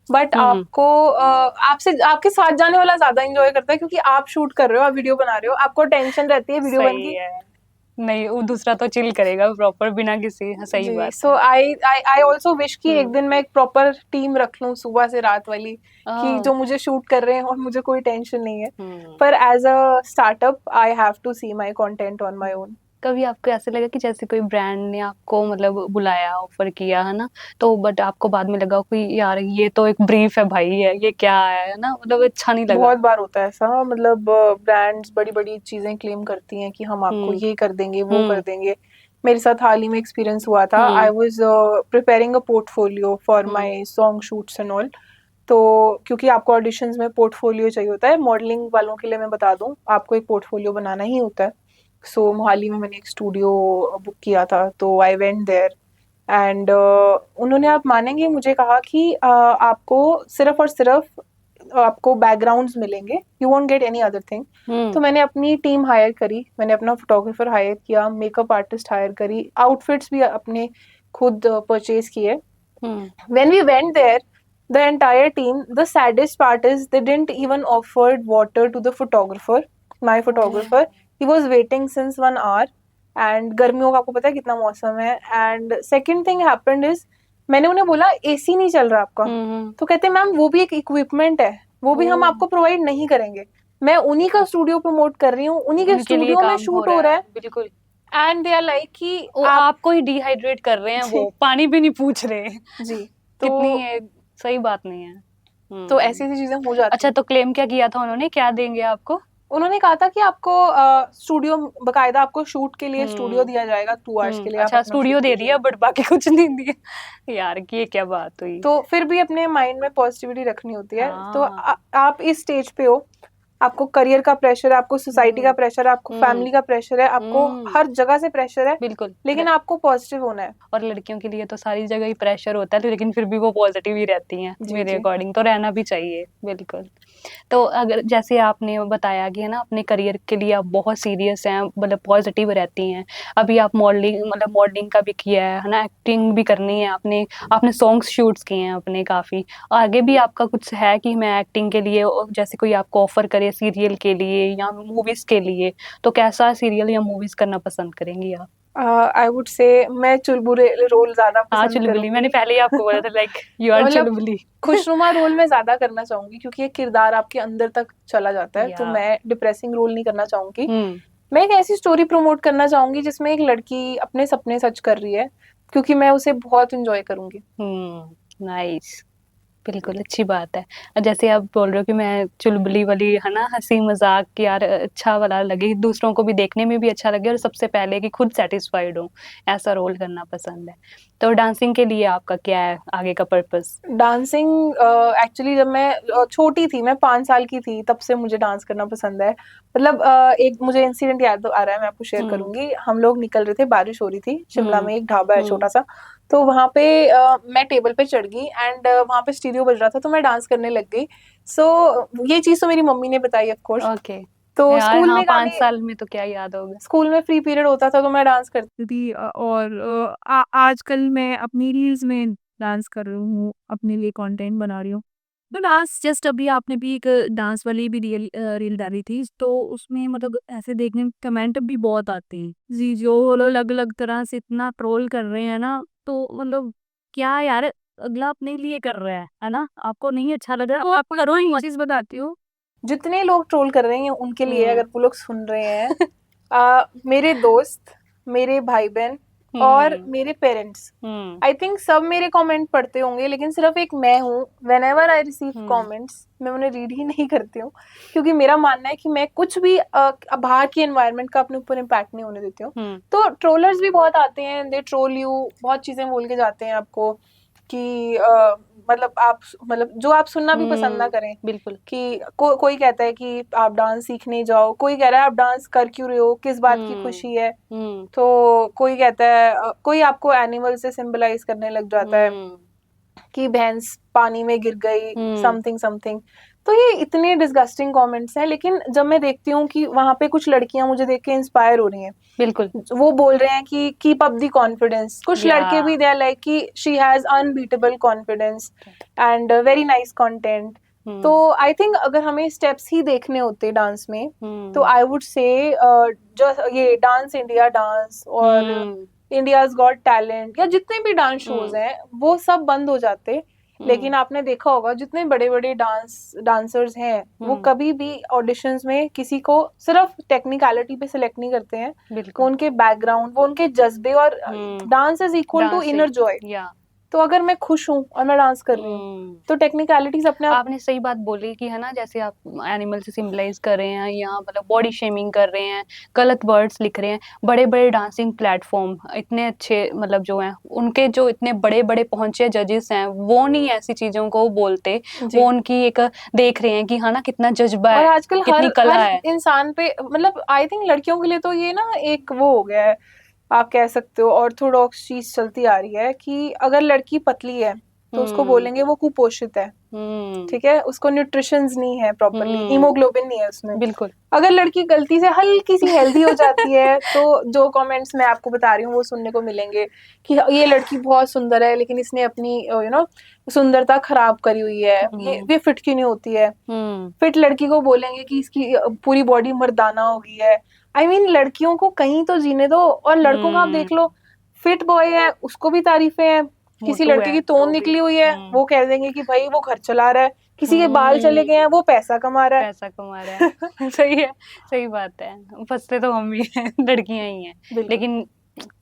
बट आपको आपसे आपके साथ जाने वाला ज्यादा इंजॉय करता है, क्योंकि आप शूट कर रहे हो, आप वीडियो बना रहे हो, आपको टेंशन रहती है वीडियो बन
सही
की।
है। नहीं, वो दूसरा तो चिल करेगा प्रॉपर बिना किसी, सही
जी,
बात
सो
है।
आई आई आई ऑल्सो विश कि एक दिन मैं एक प्रॉपर टीम रख लूं सुबह से रात वाली, कि जो मुझे शूट कर रहे हैं और मुझे कोई टेंशन नहीं है। पर as a startup I have to see my content on my own.
कभी आपको ऐसे लगा कि जैसे कोई ब्रांड ने आपको मतलब बुलाया, ऑफर किया, है ना, तो बट आपको बाद में लगा कि यार ये तो एक ब्रीफ है भाई, ये क्या है ना, मतलब अच्छा नहीं लगा?
बहुत बार होता है ऐसा, मतलब ब्रांड्स बड़ी बड़ी चीजें क्लेम करती हैं कि हम आपको ये कर देंगे, वो कर देंगे। मेरे साथ हाल ही में एक्सपीरियंस हुआ था। I was preparing a portfolio for my song shoots and all. तो क्योंकि आपको ऑडिशंस में पोर्टफोलियो चाहिए होता है, मॉडलिंग वालों के लिए मैं बता दूं, आपको एक पोर्टफोलियो बनाना ही होता है। सो मोहाली में मैंने एक स्टूडियो बुक किया था, तो आई वेंट देयर, एंड उन्होंने, आप मानेंगे, मुझे कहा कि आपको सिर्फ और सिर्फ आपको बैकग्राउंड्स मिलेंगे, you won't get any other thing. तो मैंने अपनी टीम हायर करी, मैंने अपना फोटोग्राफर हायर किया, मेकअप आर्टिस्ट हायर करी, आउटफिट्स भी अपने खुद परचेज किए। When we went there, the entire team, the saddest part is they didn't even offered water to the photographer, my photographer. He was waiting since 1 hour, and गर्मियों का आपको पता है कितना मौसम है। and second thing happened is, मैंने उन्हें बोला एसी नहीं चल रहा आपका, तो कहते मैम वो भी एक इक्विपमेंट है, वो भी हम आपको प्रोवाइड नहीं करेंगे। मैं उन्हीं का स्टूडियो प्रमोट कर रही हूँ, उन्हीं के
उनके लिए
स्टूडियो में
काम हो
शूट हो
रहा
रहा
है,
है,
बिल्कुल।
एंड दे आर लाइक कि
वो
आप
आपको ही डिहाइड्रेट कर रहे हैं,
जी
वो पानी भी नहीं पूछ रहे।
जी। तो
कितनी है, सही बात नहीं है।
तो ऐसी ऐसी चीजें हो जाती
अच्छा,
हैं।
तो क्लेम क्या किया था उन्होंने, क्या देंगे आपको?
उन्होंने कहा था कि आपको स्टूडियो, बकायदा आपको शूट के लिए स्टूडियो दिया जाएगा 2 आवर्स के लिए, आप
अच्छा,
अपना
स्टूडियो
शूट
दे
कीजिए।
दिया बट बाकी कुछ नहीं दिया। यार ये क्या बात हुई?
तो फिर भी अपने माइंड में पॉजिटिविटी रखनी होती है। तो
हाँ।
आप इस स्टेज पे हो, आपको करियर का प्रेशर है, आपको सोसाइटी का प्रेशर है, आपको फैमिली का प्रेशर है, आपको हर जगह से प्रेशर है,
बिल्कुल।
लेकिन आपको पॉजिटिव होना है।
और लड़कियों के लिए तो सारी जगह ही प्रेशर होता है, लेकिन फिर भी वो पॉजिटिव ही रहती हैं,
जी
मेरे
जी
अकॉर्डिंग तो रहना भी चाहिए, बिल्कुल। तो अगर जैसे आपने बताया कि, है ना, अपने करियर के लिए आप बहुत सीरियस हैं, मतलब पॉजिटिव रहती हैं। अभी आप मॉडलिंग, मतलब मॉडलिंग का भी किया है ना, एक्टिंग भी करनी है आपने, आपने सॉन्ग्स शूट्स किए हैं अपने काफी। आगे भी आपका कुछ है कि मैं एक्टिंग के लिए, जैसे कोई आपको ऑफर करे सीरियल के लिए या मूवीज के लिए, तो कैसा सीरियल या मूवीज करना पसंद करेंगी आप?
आई वुड से मैं चुलबुले रोल ज्यादा
हाँ,
पसंद
चुलबुली, मैंने
करूंगी।
पहले ही आपको बोला था, लाइक यू आर
मतलब
चुलबुली।
खुशनुमा रोल मैं ज्यादा करना चाहूंगी, क्योंकि ये किरदार आपके अंदर तक चला जाता है। तो
या
मैं डिप्रेसिंग रोल नहीं करना चाहूंगी। मैं एक ऐसी स्टोरी प्रमोट करना चाहूंगी जिसमें एक लड़की अपने सपने सच कर रही है, क्योंकि मैं उसे बहुत इंजॉय करूंगी।
नाइस, बिल्कुल अच्छी बात है। जैसे आप बोल रहे हो कि मैं चुलबुली वाली, है ना, हंसी मजाक की, यार अच्छा वाला लगे, दूसरों को भी देखने में भी अच्छा लगे, और सबसे पहले कि खुद सेटिस्फाइड हो, ऐसा रोल करना पसंद है। तो डांसिंग के लिए आपका क्या है आगे का पर्पस?
डांसिंग, एक्चुअली जब मैं छोटी थी, मैं 5 साल की थी, तब से मुझे डांस करना पसंद है। मतलब एक मुझे इंसिडेंट याद आ रहा है, मैं आपको शेयर करूंगी। हम लोग निकल रहे थे, बारिश हो रही थी, शिमला में एक ढाबा है छोटा सा, तो वहाँ पे मैं टेबल पे चढ़ गई एंड वहाँ पे स्टीरियो बज रहा था तो मैं डांस करने लग गई। सो ये चीज़ तो मेरी मम्मी ने बताई ऑफ कोर्स।
ओके।
तो
यार
स्कूल
हाँ,
में
5
गाने,
साल में तो क्या याद होगा।
स्कूल में फ्री पीरियड होता था तो मैं डांस करती
थी और आजकल मैं अपनी रील्स में डांस कर रही हूँ, अपने लिए कंटेंट बना रही हूँ। तो डांस जस्ट अभी आपने भी एक डांस वाली भी रील डाली थी, तो उसमें मतलब ऐसे देखने में कमेंट भी बहुत आते हैं जी, जो अलग अलग तरह से इतना ट्रोल कर रहे हैं ना, तो मतलब क्या यार, अगला अपने लिए कर रहा है ना, आपको नहीं अच्छा लग रहा तो आप करो ही, चीज बताती हूँ।
जितने लोग ट्रोल कर रहे हैं उनके लिए,
हम्म।
अगर वो लोग सुन रहे हैं, मेरे दोस्त, मेरे भाई बहन और
हम्म।
मेरे पेरेंट्स,
हम्म।
आई थिंक सब मेरे कमेंट पढ़ते होंगे, लेकिन सिर्फ एक मैं हूँ, when ever I receive comments मैं उन्हें रीड ही नहीं करती हूँ, क्योंकि मेरा मानना है कि मैं कुछ भी बाहर की एनवायरनमेंट का अपने ऊपर इम्पैक्ट नहीं होने देती हूँ। तो ट्रोलर्स भी बहुत आते हैं, दे ट्रोल यू, बहुत चीजें बोल के जाते हैं आपको कि मतलब आप, मतलब जो आप सुनना भी पसंद ना करें,
बिल्कुल।
कि कोई कहता है कि आप डांस सीखने जाओ, कोई कह रहा है आप डांस कर क्यों रहे हो, किस बात की खुशी है। तो कोई कहता है कोई आपको एनिमल से सिंबलाइज करने लग जाता है कि भैंस पानी में गिर गई, समथिंग समथिंग। तो ये इतने डिस्गस्टिंग कमेंट्स हैं, लेकिन जब मैं देखती हूँ कि वहां पे कुछ लड़कियां मुझे देख के इंस्पायर हो रही हैं,
बिल्कुल।
वो बोल रहे हैं कि कीप अप द कॉन्फिडेंस, कुछ लड़के भी दे आर लाइक कि she has unbeatable confidence and very nice content. तो आई थिंक अगर हमें स्टेप्स ही देखने होते डांस में, तो आई वुड से जो ये डांस इंडिया डांस और इंडियाज गॉट टैलेंट या जितने भी डांस शोज हैं वो सब बंद हो जाते। लेकिन आपने देखा होगा जितने बड़े बड़े डांसर्स हैं वो कभी भी ऑडिशंस में किसी को सिर्फ टेक्निकलिटी पे सिलेक्ट नहीं करते हैं, वो उनके बैकग्राउंड, वो उनके जज्बे, और dance is equal to inner joy. तो अगर मैं खुश हूँ और मैं डांस कर रही हूँ तो टेक्निकलिटीज अपने आप।
आपने सही बात बोली कि है ना, जैसे आप एनिमल से सिंबलाइज कर रहे हैं या मतलब बॉडी शेमिंग कर रहे हैं, गलत वर्ड्स लिख रहे हैं, बड़े बड़े डांसिंग प्लेटफॉर्म इतने अच्छे मतलब जो हैं उनके जो इतने बड़े बड़े पहुंचे जजेस हैं वो नहीं ऐसी चीजों को बोलते, वो उनकी एक देख रहे हैं कि हाँ ना कितना जज्बा
और
है,
आजकल
कितनी कला है।
इंसान पे, मतलब आई थिंक लड़कियों के लिए तो ये ना एक वो हो गया है, आप कह सकते हो ऑर्थोडॉक्स चीज चलती आ रही है कि अगर लड़की पतली है तो उसको बोलेंगे वो कुपोषित है, ठीक है, उसको न्यूट्रिशंस नहीं है प्रॉपर्ली, हीमोग्लोबिन नहीं है उसमें।
बिल्कुल।
अगर लड़की गलती से हल्की सी हेल्दी हो जाती है तो जो कमेंट्स मैं आपको बता रही हूँ वो सुनने को मिलेंगे कि ये लड़की बहुत सुंदर है लेकिन इसने अपनी सुंदरता खराब करी हुई है, ये फिट क्यों नहीं होती है। फिट लड़की को बोलेंगे कि इसकी पूरी बॉडी मर्दाना हो गई है। आई मीन लड़कियों को कहीं तो जीने दो। और लड़कों का आप देख लो, फिट बॉय है उसको भी तारीफें हैं, किसी लड़के की तोंद निकली हुई है वो कह देंगे कि भाई वो घर चला रहा है, किसी के बाल चले गए हैं वो पैसा कमा रहा
है। सही है, सही बात है, फंसते तो हम ही हैं, लड़कियां ही हैं, लेकिन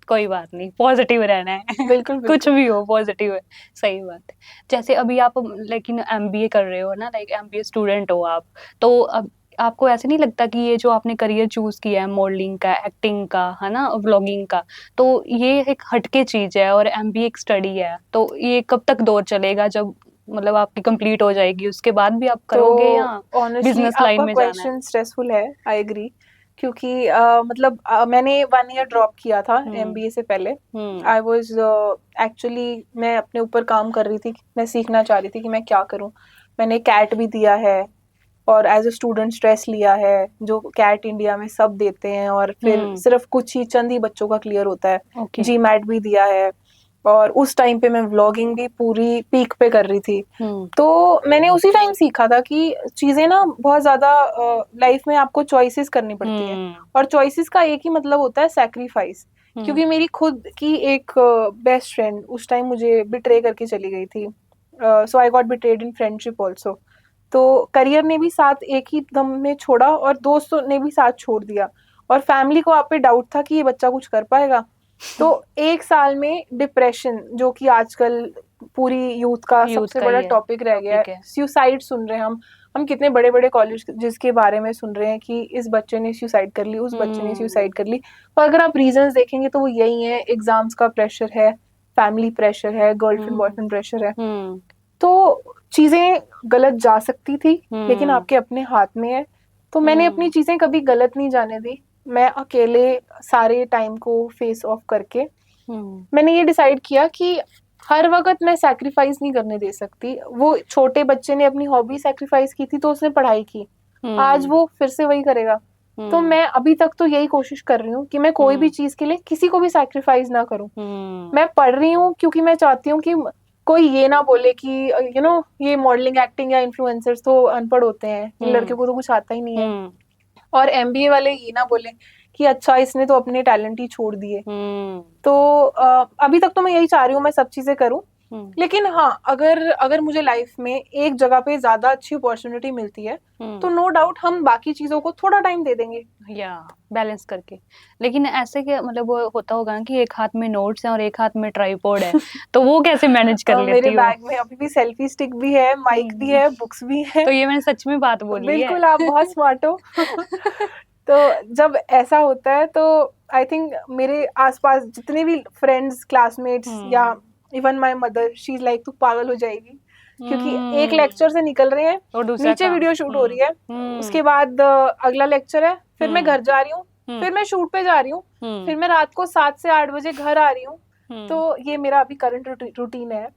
कोई बात नहीं, पॉजिटिव रहना है।
बिल्कुल
कुछ भी हो पॉजिटिव है, सही बात है। जैसे अभी आप लेकिन एमबीए कर रहे हो ना, लाइक एमबीए स्टूडेंट हो आप, तो अब आपको ऐसे नहीं लगता कि ये जो आपने करियर चूज किया है मॉडलिंग का, एक्टिंग का, है ना, व्लॉगिंग का, तो ये एक हटके चीज है और एमबीए एक स्टडी है, तो ये कब तक दौर चलेगा, जब मतलब आपकी कंप्लीट हो जाएगी उसके बाद भी आप करोगे या बिजनेस लाइन में जाना है?
क्वेश्चन स्ट्रेसफुल है, आई एग्री, क्योंकि मतलब मैंने 1 ईयर ड्रॉप किया था एमबीए से पहले। आई वाज एक्चुअली, मैं अपने ऊपर काम कर रही थी, मैं सीखना चाह रही थी कि मैं क्या करूं। मैंने कैट भी दिया है और एज अ स्टूडेंट स्ट्रेस लिया है, जो कैट इंडिया में सब देते हैं और फिर सिर्फ कुछ ही चंद ही बच्चों का क्लियर होता है। जीमैट भी दिया है और उस टाइम पे मैं व्लॉगिंग भी पूरी पीक पे कर रही थी। तो मैंने उसी टाइम सीखा था कि चीजें ना बहुत ज्यादा लाइफ में आपको चॉइसेस करनी पड़ती हैं, और चॉइसेस का एक ही मतलब होता है सैक्रिफाइस। क्योंकि मेरी खुद की एक बेस्ट फ्रेंड उस टाइम मुझे बिट्रे करके चली गई थी, so I got betrayed in friendship also. तो करियर ने भी साथ एक ही दम में छोड़ा और दोस्तों ने भी साथ छोड़ दिया, और फैमिली को आप पे डाउट था कि ये बच्चा कुछ कर पाएगा। तो 1 साल में डिप्रेशन, जो कि आजकल पूरी यूथ का सबसे बड़ा टॉपिक रह गया है, सुसाइड सुन रहे हैं हम कितने बड़े बड़े कॉलेज जिसके बारे में सुन रहे हैं कि इस बच्चे ने सुसाइड कर ली, उस बच्चे ने सुसाइड कर ली। और अगर आप रीजंस देखेंगे तो वो यही है, एग्जाम्स का प्रेशर है, फैमिली प्रेशर है, गर्लफ्रेंड बॉयफ्रेंड प्रेशर है। तो चीजें गलत जा सकती थी लेकिन आपके अपने हाथ में है। तो मैंने अपनी चीजें कभी गलत नहीं जाने दी, मैं अकेले सारे टाइम को फेस ऑफ करके मैंने ये डिसाइड किया कि हर वक्त मैं सैक्रिफाइस नहीं करने दे सकती। वो छोटे बच्चे ने अपनी हॉबी सैक्रिफाइस की थी तो उसने पढ़ाई की, आज वो फिर से वही करेगा। तो मैं अभी तक तो यही कोशिश कर रही हूँ कि मैं कोई भी चीज के लिए किसी को भी सैक्रिफाइस ना करूँ। मैं पढ़ रही हूँ क्योंकि मैं चाहती हूँ कि कोई ये ना बोले कि ये मॉडलिंग, एक्टिंग या इन्फ्लुएंसर्स तो अनपढ़ होते हैं, इन लड़कियों को तो कुछ आता ही नहीं है। और एमबीए वाले ये ना बोले कि अच्छा इसने तो अपने टैलेंट ही छोड़ दिए। तो अभी तक तो मैं यही चाह रही हूँ मैं सब चीजें करूँ। लेकिन हाँ, अगर मुझे लाइफ में एक जगह पे ज्यादा अच्छी अपॉर्चुनिटी मिलती है तो नो डाउट हम बाकी चीजों को थोड़ा टाइम दे देंगे,
या बैलेंस करके। लेकिन ऐसे के मतलब वो होता होगा कि एक हाथ में नोट्स है और एक हाथ में ट्राइपॉड है, तो वो कैसे मैनेज कर
मेरे
लेती हो?
बैग में अभी भी सेल्फी स्टिक भी है, माइक भी है, बुक्स भी है।
तो ये मैंने सच में बात बोली है।
बिल्कुल, आप बहुत स्मार्ट हो। तो जब ऐसा होता है तो आई थिंक मेरे आसपास जितने भी फ्रेंड्स, क्लासमेट्स या even my mother, she is like तू पागल हो जाएगी, क्योंकि एक लेक्चर से निकल रहे हैं,
और दूसरा
नीचे
काम।
वीडियो शूट हो रही है, उसके बाद अगला लेक्चर है, फिर मैं घर जा रही हूँ, फिर मैं शूट पे जा रही हूँ, फिर मैं रात को 7 से 8 बजे घर आ रही हूँ। तो ये मेरा अभी करंट रूटीन है।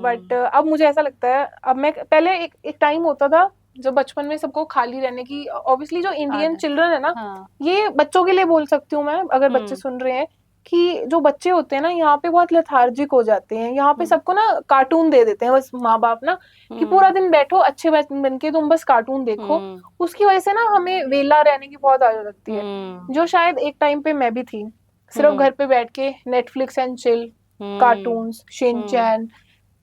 बट अब मुझे ऐसा लगता है, अब मैं पहले एक टाइम होता था जो बचपन में सबको खाली रहने की, ऑब्वियसली जो इंडियन चिल्ड्रन है ना, ये बच्चों के लिए बोल सकती हूँ मैं, अगर बच्चे सुन रहे हैं, कि जो बच्चे होते हैं ना यहाँ पे बहुत लेथार्जिक हो जाते हैं। यहाँ पे सबको ना कार्टून दे देते हैं बस माँ बाप ना, कि पूरा दिन बैठो अच्छे बन के तुम बस कार्टून देखो। उसकी वजह से ना हमें वेला रहने की बहुत आदत लगती है, जो शायद एक टाइम पे मैं भी थी। सिर्फ घर पे बैठ के Netflix and chill, cartoons, Shinchan,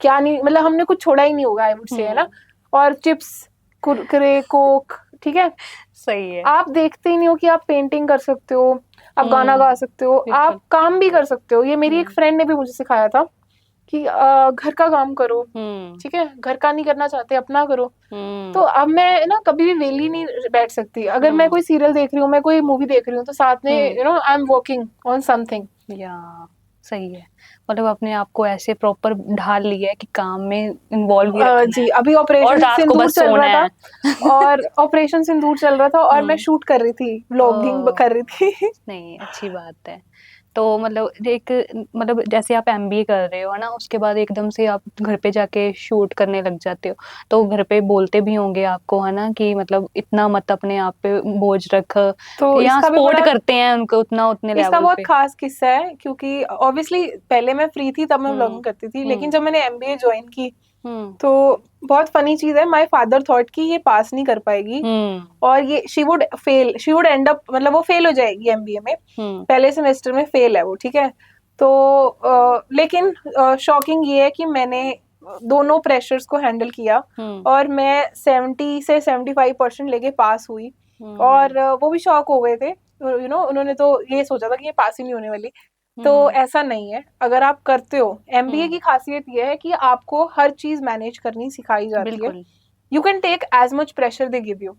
क्या नहीं, मतलब हमने कुछ छोड़ा ही नहीं होगा आई वुड से, है ना। और चिप्स, कुरकुरे, कोक, ठीक है,
सही है।
आप देखते ही नहीं हो कि आप पेंटिंग कर सकते हो, आप गाना गा सकते हो, आप काम भी कर सकते हो। ये मेरी एक फ्रेंड ने भी मुझे सिखाया था कि घर का काम करो, ठीक है, घर का नहीं करना चाहते अपना करो। तो अब मैं ना कभी भी वेली नहीं बैठ सकती। अगर मैं कोई सीरियल देख रही हूँ, मैं कोई मूवी देख रही हूँ, तो साथ में I am working on something.
या सही है, मतलब अपने आप को ऐसे प्रॉपर ढाल लिया है कि काम में इन्वॉल्व ही रखना
जी,
है।
अभी
और
ऑपरेशन
रात को
सिंदूर
बस
चल
सोना
रहा
है।
था और ऑपरेशन सिंदूर चल रहा था और मैं शूट कर रही थी, व्लॉगिंग कर रही थी।
नहीं, अच्छी बात है। तो मतलब एक मतलब जैसे आप एमबीए कर रहे हो है ना, उसके बाद एकदम से आप घर पे जाके शूट करने लग जाते हो, तो घर पे बोलते भी होंगे आपको है ना कि मतलब इतना मत अपने आप पे बोझ रख,
तो
या
इसका भी
सपोर्ट
बड़ा,
करते हैं उनको उतना उतने
इसका
लेवल
बहुत
पे?
खास किस्सा है, क्योंकि ऑब्वियसली पहले मैं फ्री थी तब मैं व्लॉगिंग करती थी, लेकिन जब मैंने एमबीए ज्वाइन की तो बहुत फनी चीज है, माय फादर थॉट कि ये पास नहीं कर पाएगी और ये शी वुड एंड अप, मतलब वो फेल हो जाएगी एमबीए में, पहले सेमेस्टर में फेल है वो, ठीक है। तो लेकिन शॉकिंग ये है कि मैंने दोनों प्रेशर्स को हैंडल किया और मैं 70 से 75% लेके पास हुई। और वो भी शॉक हो गए थे, उन्होंने तो ये सोचा था कि ये पास ही नहीं होने वाली। तो ऐसा नहीं है, अगर आप करते हो, एमबीए की खासियत ये है कि आपको हर चीज मैनेज करनी सिखाई जाती है।
बिल्कुल।
You can take as much pressure they give you.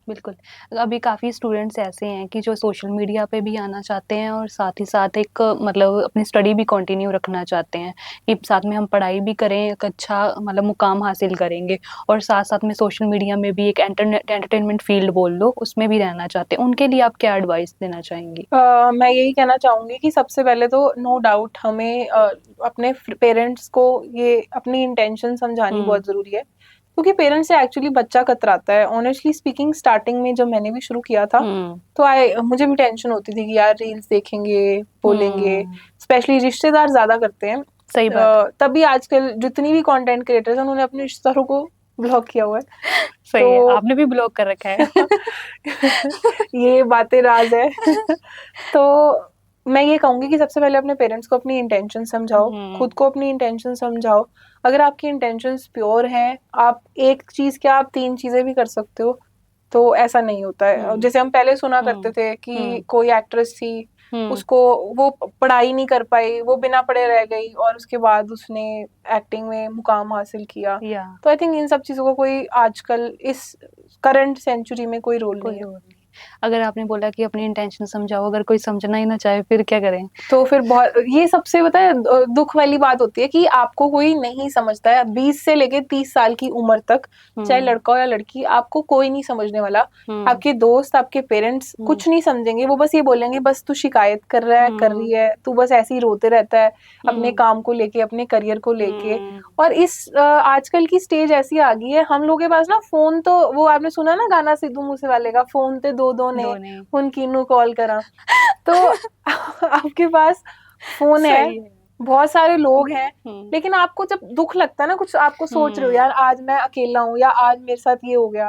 बिल्कुल। अभी काफ़ी स्टूडेंट्स ऐसे हैं कि जो सोशल मीडिया पे भी आना चाहते हैं और साथ ही साथ एक मतलब अपनी स्टडी भी कंटिन्यू रखना चाहते हैं कि साथ में हम पढ़ाई भी करें, एक अच्छा मतलब मुकाम हासिल करेंगे, और साथ-साथ में सोशल मीडिया में भी एक एंटरटेनमेंट फील्ड बोल लो, उसमें भी रहना चाहते हैं। उनके लिए आप क्या एडवाइस देना चाहेंगी?
मैं यही कहना चाहूंगी कि सबसे पहले तो नो डाउट हमें अपने पेरेंट्स को ये अपनी इंटेंशन समझानी बहुत जरूरी है, क्योंकि पेरेंट्स से एक्चुअली बच्चा कतराता है। ऑनेस्टली स्पीकिंग, स्टार्टिंग में जब मैंने भी शुरू किया था तो मुझे भी टेंशन होती थी कि यार रील्स देखेंगे, बोलेंगे, स्पेशली रिश्तेदार ज्यादा करते हैं।
सही बात।
तभी आजकल जितनी भी कंटेंट क्रिएटर्स हैं उन्होंने अपने रिश्तेदारों को ब्लॉक किया हुआ है।
सही है, आपने भी ब्लॉक कर रखा है।
ये बातें राज है। तो मैं ये कहूंगी कि सबसे पहले अपने पेरेंट्स को अपनी इंटेंशन समझाओ, खुद को अपनी इंटेंशन समझाओ। अगर आपकी इंटेंशंस प्योर हैं, आप एक चीज क्या आप 3 चीजें भी कर सकते हो। तो ऐसा नहीं होता है, जैसे हम पहले सुना करते थे कि कोई एक्ट्रेस थी, उसको वो पढ़ाई नहीं कर पाई, वो बिना पढ़े रह गई और उसके बाद उसने एक्टिंग में मुकाम हासिल किया। तो आई थिंक इन सब चीजों को कोई आजकल इस करंट सेंचुरी में कोई रोल नहीं है।
अगर आपने बोला कि अपनी इंटेंशन समझाओ, अगर कोई समझना ही ना चाहे फिर क्या करें?
तो फिर बहुत, ये सबसे पता है दुख वाली बात होती है कि आपको कोई नहीं समझता है 20 से लेके 30 साल की उम्र तक, चाहे लड़का हो या लड़की, आपको कोई नहीं समझने वाला। आपके दोस्त, आपके पेरेंट्स कुछ नहीं समझेंगे, वो बस ये बोलेंगे बस तू शिकायत कर रहा है, कर रही है, तू बस ऐसे ही रोते रहता है अपने काम को लेके, अपने करियर को लेके। और इस आजकल की स्टेज ऐसी आ गई है, हम लोगों के पास ना फोन, तो वो आपने सुना ना गाना सिद्धू मूसेवाले का, फोन ते दो दो ने उनकी नू कॉल करा। तो आपके पास फोन है, बहुत सारे लोग हैं, लेकिन आपको जब दुख लगता है ना, कुछ आपको सोच रहे हो यार आज मैं अकेला हूँ या आज मेरे साथ ये हो गया,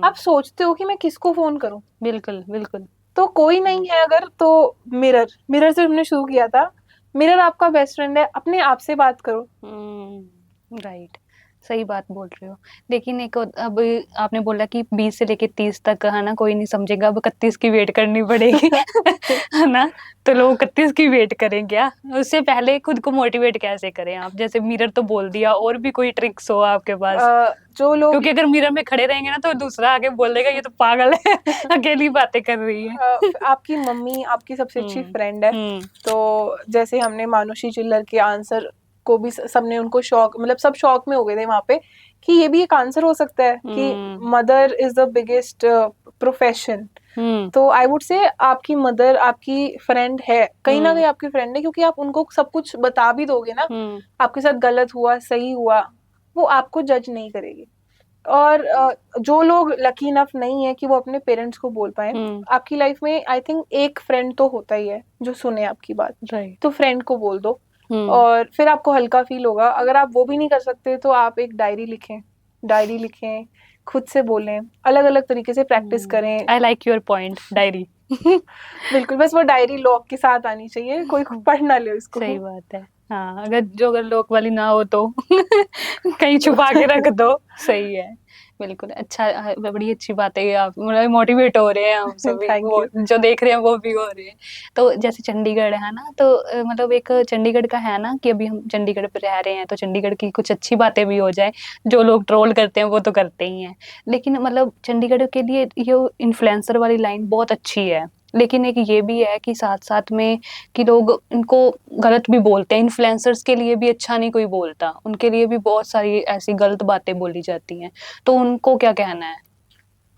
आप सोचते हो कि मैं किसको फोन करूं।
बिल्कुल बिल्कुल।
तो कोई नहीं है अगर, तो मिरर से हमने शुरू किया था। मिरर आपका बेस्ट फ्रेंड है, अपने आप से बात करो।
राइट, सही बात बोल रहे हो। लेकिन एक अब आपने बोला कि 20 से लेके 30 तक है ना कोई नहीं समझेगा, अब 31 की वेट करनी पड़ेगी है ना, तो लोग 31 की वेट करें क्या? उससे पहले खुद को मोटिवेट कैसे करें आप? जैसे मिरर तो बोल दिया, और भी कोई ट्रिक्स हो आपके पास?
जो लोग,
क्योंकि अगर मिरर में खड़े रहेंगे ना तो दूसरा आगे बोल देगा ये तो पागल है अकेली बातें कर रही है।
आपकी मम्मी आपकी सबसे अच्छी फ्रेंड है। तो जैसे हमने मानुषी चिल्लर के आंसर को भी सबने, उनको शौक, मतलब सब शौक में हो गए थे वहां पे कि ये भी एक आंसर हो सकता है कि mother is the biggest profession. तो आई वुड से आपकी मदर आपकी फ्रेंड है, कहीं ना कहीं आपकी फ्रेंड है, क्योंकि आप उनको सब कुछ बता भी दोगे ना, आपके साथ गलत हुआ सही हुआ, वो आपको जज नहीं करेगी। और जो लोग लकी इनफ नहीं है कि वो अपने पेरेंट्स को बोल पाए, आपकी लाइफ में आई थिंक एक फ्रेंड तो होता ही है जो सुने आपकी बात। तो फ्रेंड को बोल दो, और फिर आपको हल्का फील होगा। अगर आप वो भी नहीं कर सकते तो आप एक डायरी लिखें, खुद से बोलें, अलग अलग तरीके से प्रैक्टिस करें।
I like your point, diary
बिल्कुल, बस वो डायरी लॉक के साथ आनी चाहिए, कोई पढ़ ना ले उसको।
सही बात है। हाँ, अगर लॉक वाली ना हो तो कहीं छुपा के रख दो। सही है, बिल्कुल। अच्छा, बड़ी अच्छी बात है, आप मतलब मोटिवेट हो रहे हैं हम सभी वो जो देख रहे हैं वो भी हो रहे हैं। तो जैसे चंडीगढ़ है ना, तो मतलब एक चंडीगढ़ का है ना कि अभी हम चंडीगढ़ पे रह रहे हैं, तो चंडीगढ़ की कुछ अच्छी बातें भी हो जाए। जो लोग ट्रोल करते हैं वो तो करते ही हैं, लेकिन मतलब चंडीगढ़ के लिए ये इन्फ्लुएंसर वाली लाइन बहुत अच्छी है। लेकिन एक ये भी है कि साथ साथ में कि लोग इनको गलत भी बोलते हैं। इन्फ्लुएंसर्स के लिए भी अच्छा नहीं कोई बोलता, उनके लिए भी बहुत सारी ऐसी गलत बातें बोली जाती हैं। तो उनको क्या कहना है?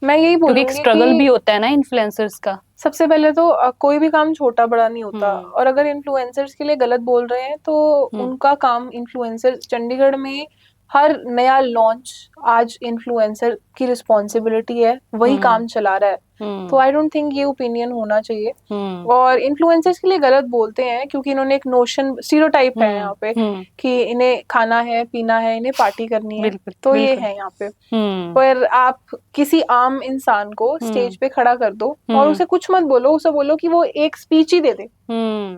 मैं यही बोलूंगी
क्योंकि एक स्ट्रगल भी होता है ना इन्फ्लुएंसर्स का।
सबसे पहले तो कोई भी काम छोटा बड़ा नहीं होता, और अगर इन्फ्लुएंसर्स के लिए गलत बोल रहे हैं तो उनका काम, इन्फ्लुएंसर चंडीगढ़ में हर नया लॉन्च आज इन्फ्लुएंसर की रिस्पॉन्सिबिलिटी है, वही काम चला रहा है। तो आई डोंट थिंक ये ओपिनियन होना चाहिए। और इन्फ्लुएंसर्स के लिए गलत बोलते हैं क्योंकि इन्होंने एक नोशन, स्टीरियोटाइप है यहाँ पे कि इन्हें खाना है, पीना है, इन्हें पार्टी करनी है, तो ये है यहाँ पे। पर आप किसी आम इंसान को स्टेज पे खड़ा कर दो और उसे कुछ मत बोलो, उसे बोलो कि वो एक स्पीच ही दे दे।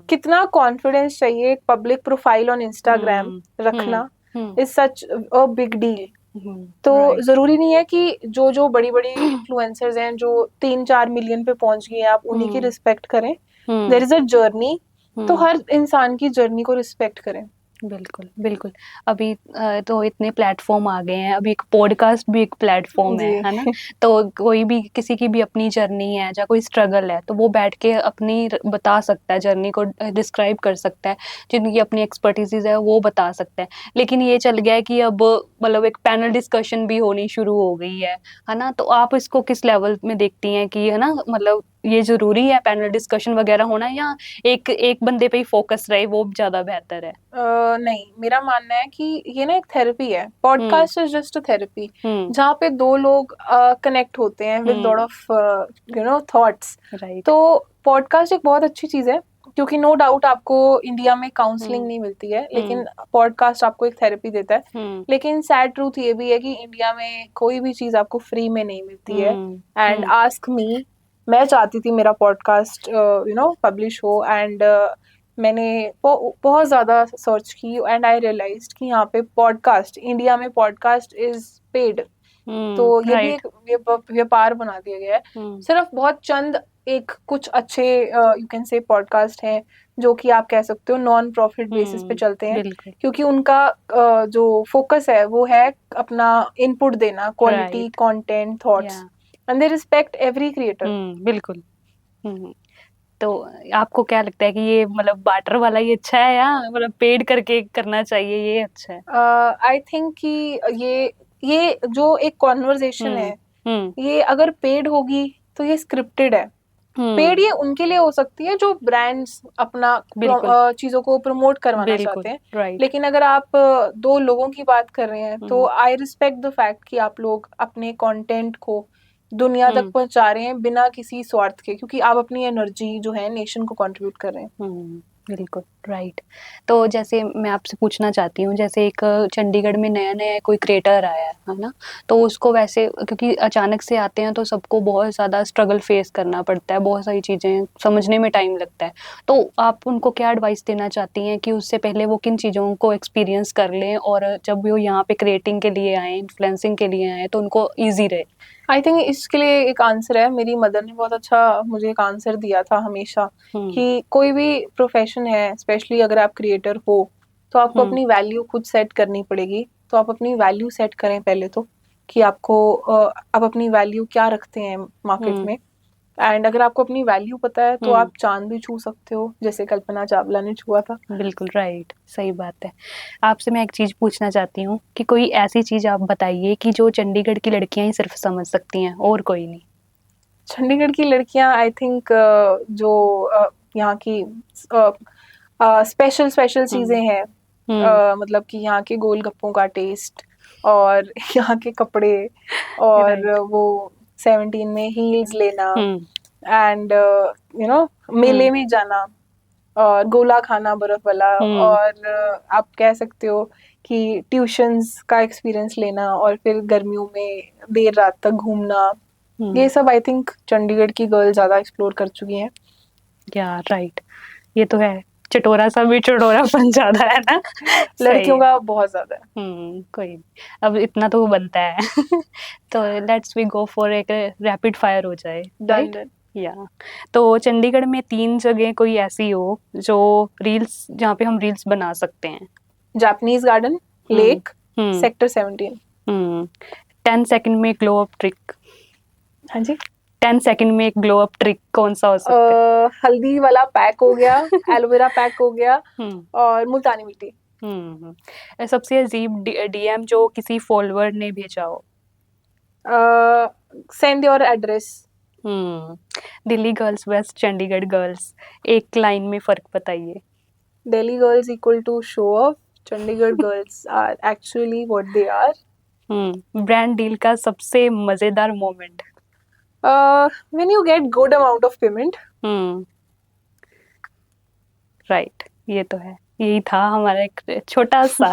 कितना कॉन्फिडेंस चाहिए एक पब्लिक प्रोफाइल ऑन इंस्टाग्राम रखना, is such a big deal. तो जरूरी नहीं है कि जो बड़ी बड़ी इन्फ्लुएंसर्स हैं जो 3-4 मिलियन पे पहुंच गए हैं आप उन्हीं की रिस्पेक्ट करें। देयर इज अ जर्नी, तो हर इंसान की जर्नी को रिस्पेक्ट करें।
बिल्कुल बिल्कुल। अभी तो इतने प्लेटफॉर्म आ गए हैं, अभी एक पॉडकास्ट भी एक प्लेटफॉर्म है ना। तो कोई भी, किसी की भी अपनी जर्नी है या कोई स्ट्रगल है, तो वो बैठ के अपनी बता सकता है, जर्नी को डिस्क्राइब कर सकता है, जिनकी अपनी एक्सपर्टीज है वो बता सकता है। लेकिन ये चल गया है कि अब मतलब एक पैनल डिस्कशन भी होनी शुरू हो गई है ना। तो आप इसको किस लेवल में देखती हैं कि है ना, मतलब ये जरूरी है पैनल डिस्कशन वगैरह होना, या एक बंदे पे ही फोकस रहे वो ज्यादा बेहतर है?
नहीं, मेरा मानना है कि ये ना एक थेरेपी है। Podcast is just a therapy जहाँ पे दो लोग कनेक्ट होते हैं विद लॉट ऑफ थॉट्स। तो पॉडकास्ट एक बहुत अच्छी चीज है, क्योंकि नो डाउट आपको इंडिया में काउंसलिंग नहीं मिलती है, लेकिन पॉडकास्ट आपको एक थेरेपी देता है। लेकिन सैड ट्रूथ ये भी है कि इंडिया में कोई भी चीज आपको फ्री में नहीं मिलती है। एंड आस्क मी, मैं चाहती थी मेरा पॉडकास्ट पब्लिश हो, एंड मैंने बहुत ज़्यादा सर्च की एंड आई रियलाइज्ड कि यहाँ पे पॉडकास्ट, इंडिया में पॉडकास्ट इज पेड। तो ये भी एक व्यापार बना दिया गया है। सिर्फ बहुत चंद एक कुछ अच्छे यू कैन से पॉडकास्ट हैं जो कि आप कह सकते हो नॉन प्रॉफिट बेसिस पे चलते हैं, क्योंकि उनका जो फोकस है वो है अपना इनपुट देना, quality content, thoughts. and they respect every creator.
बिल्कुल। तो आपको क्या लगता है कि ये मतलब बार्टर वाला ही अच्छा है या मतलब पेड करके करना चाहिए ये अच्छा है?
आई थिंक कि ये जो एक कॉन्वर्जेशन है, ये अगर पेड होगी तो ये स्क्रिप्टेड है। पेड ये उनके लिए हो सकती है जो ब्रांड्स अपना चीजों को प्रमोट करवाना चाहते हैं,
राइट।
लेकिन अगर आप दो लोगों की बात कर रहे हैं तो आई रिस्पेक्ट द फैक्ट कि आप लोग अपने कंटेंट को दुनिया तक पहुंचा रहे हैं बिना किसी स्वार्थ के, क्योंकि आप अपनी एनर्जी जो है नेशन को कंट्रीब्यूट कर रहे हैं।
बिल्कुल राइट। तो जैसे मैं आपसे पूछना चाहती हूँ, जैसे एक चंडीगढ़ में नया नया कोई क्रिएटर आया है ना, तो उसको वैसे क्योंकि अचानक से आते हैं तो सबको बहुत ज़्यादा स्ट्रगल फेस करना पड़ता है, बहुत सारी चीज़ें समझने में टाइम लगता है। तो आप उनको क्या एडवाइस देना चाहती हैं कि उससे पहले वो किन चीज़ों को एक्सपीरियंस कर लें और जब वो यहाँ पे क्रिएटिंग के लिए आए, इन्फ्लुएंसिंग के लिए आए तो उनको ईजी रहे?
आई थिंक इसके लिए एक आंसर है, मेरी मदर ने बहुत अच्छा मुझे एक आंसर दिया था हमेशा कि कोई भी प्रोफेशन है, स्पेशली अगर आप क्रिएटर हो तो आपको अपनी वैल्यू खुद सेट करनी पड़ेगी। तो आप अपनी वैल्यू सेट करें पहले तो, कि आपको आप अपनी वैल्यू क्या रखते हैं मार्केट में। एंड अगर आपको अपनी वैल्यू पता है तो आप चांद भी छू सकते हो, जैसे कल्पना चावला ने छुआ था।
बिल्कुल राइट, सही बात है। आपसे मैं एक चीज पूछना चाहती हूँ कि कोई ऐसी चीज आप बताइए कि जो चंडीगढ़ की लड़कियां ही सिर्फ समझ सकती हैं और कोई नहीं।
चंडीगढ़ की लड़कियां आई थिंक जो यहाँ की स्पेशल चीजें हैं, मतलब कि यहाँ के गोलगप्पों का टेस्ट और यहाँ के कपड़े और वो 17 में हील्स लेना एंड मेले में जाना और गोला खाना बर्फ वाला, और आप कह सकते हो कि ट्यूशंस का एक्सपीरियंस लेना और फिर गर्मियों में देर रात तक घूमना, ये सब आई थिंक चंडीगढ़ की गर्ल ज्यादा एक्सप्लोर कर चुकी हैं।
या राइट, ये तो है। चटोरा सा भी चटोरापन ज्यादा है ना
लड़कियों का बहुत ज्यादा है।
कोई नहीं, अब इतना तो बनता है तो लेट्स वी गो फॉर एक रैपिड फायर हो जाए।
डन।
या तो चंडीगढ़ में 3 जगह कोई ऐसी हो जो रील्स, जहाँ पे हम रील्स बना सकते हैं।
Japanese garden, lake, sector 17।
10 second में ग्लो अप ट्रिक।
हाँ जी,
10 सेकंड में एक ग्लो अप ट्रिक कौन सा हो सकता है?
हल्दी वाला पैक हो गया, एलोवेरा पैक हो गया और मुल्तानी मिट्टी।
सबसे अजीब डीएम जो किसी फॉलोअर ने भेजा हो।
Send your address.
Delhi girls वेस्ट चंडीगढ़ गर्ल्स, एक लाइन में फर्क बताइए।
Delhi girls equal to show off, Chandigarh girls are actually what they are.
Brand deal का सबसे मजेदार moment.
When you get good amount of payment.
Right, ये तो है। यही था हमारा एक छोटा सा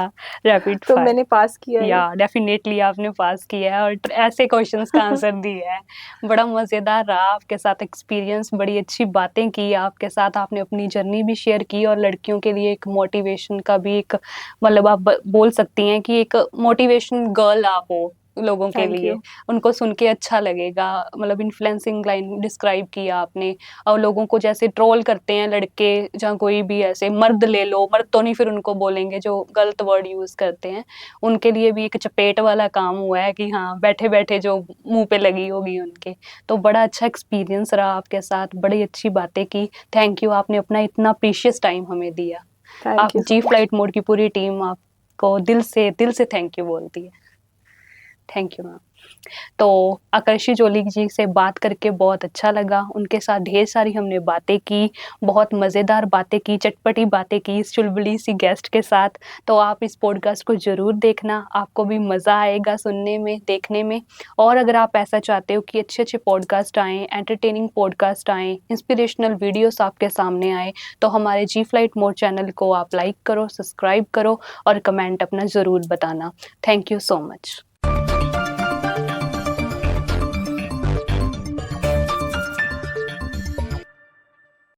रैपिड
तो
फायर।
मैंने पास किया है।
या डेफिनेटली आपने पास किया है और ऐसे क्वेश्चंस का आंसर दिया है। बड़ा मजेदार रहा आपके साथ एक्सपीरियंस, बड़ी अच्छी बातें की आपके साथ, आपने अपनी जर्नी भी शेयर की और लड़कियों के लिए एक मोटिवेशन का भी एक मतलब आप बोल सकती हैं कि एक मोटिवेशन गर्ल आप हो लोगों के लिए। उनको सुन के अच्छा लगेगा। मतलब इन्फ्लुएंसिंग लाइन डिस्क्राइब किया आपने, और लोगों को जैसे ट्रोल करते हैं लड़के, जहाँ कोई भी ऐसे मर्द ले लो, मर्द तो नहीं फिर उनको बोलेंगे जो गलत वर्ड यूज करते हैं, उनके लिए भी एक चपेट वाला काम हुआ है कि हाँ बैठे बैठे जो मुंह पे लगी होगी उनके। तो बड़ा अच्छा एक्सपीरियंस रहा आपके साथ, बड़ी अच्छी बातें की। थैंक यू, आपने अपना इतना प्रीशियस टाइम हमें दिया। आप जी फ्लाइट मोड की पूरी टीम आपको दिल से थैंक यू बोलती है। Thank you ma'am. तो आकर्षी जोली जी से बात करके बहुत अच्छा लगा, उनके साथ ढेर सारी हमने बातें की, बहुत मज़ेदार बातें की, चटपटी बातें की इस चुलबुली सी गेस्ट के साथ। तो आप इस पॉडकास्ट को ज़रूर देखना, आपको भी मज़ा आएगा सुनने में, देखने में। और अगर आप ऐसा चाहते हो कि अच्छे अच्छे पॉडकास्ट आएँ, एंटरटेनिंग पॉडकास्ट आएँ, इंस्पिरेशनल वीडियोस आपके सामने आए, तो हमारे जी फ्लाइट मोड चैनल को आप लाइक करो, सब्सक्राइब करो और कमेंट अपना ज़रूर बताना। Thank you so much.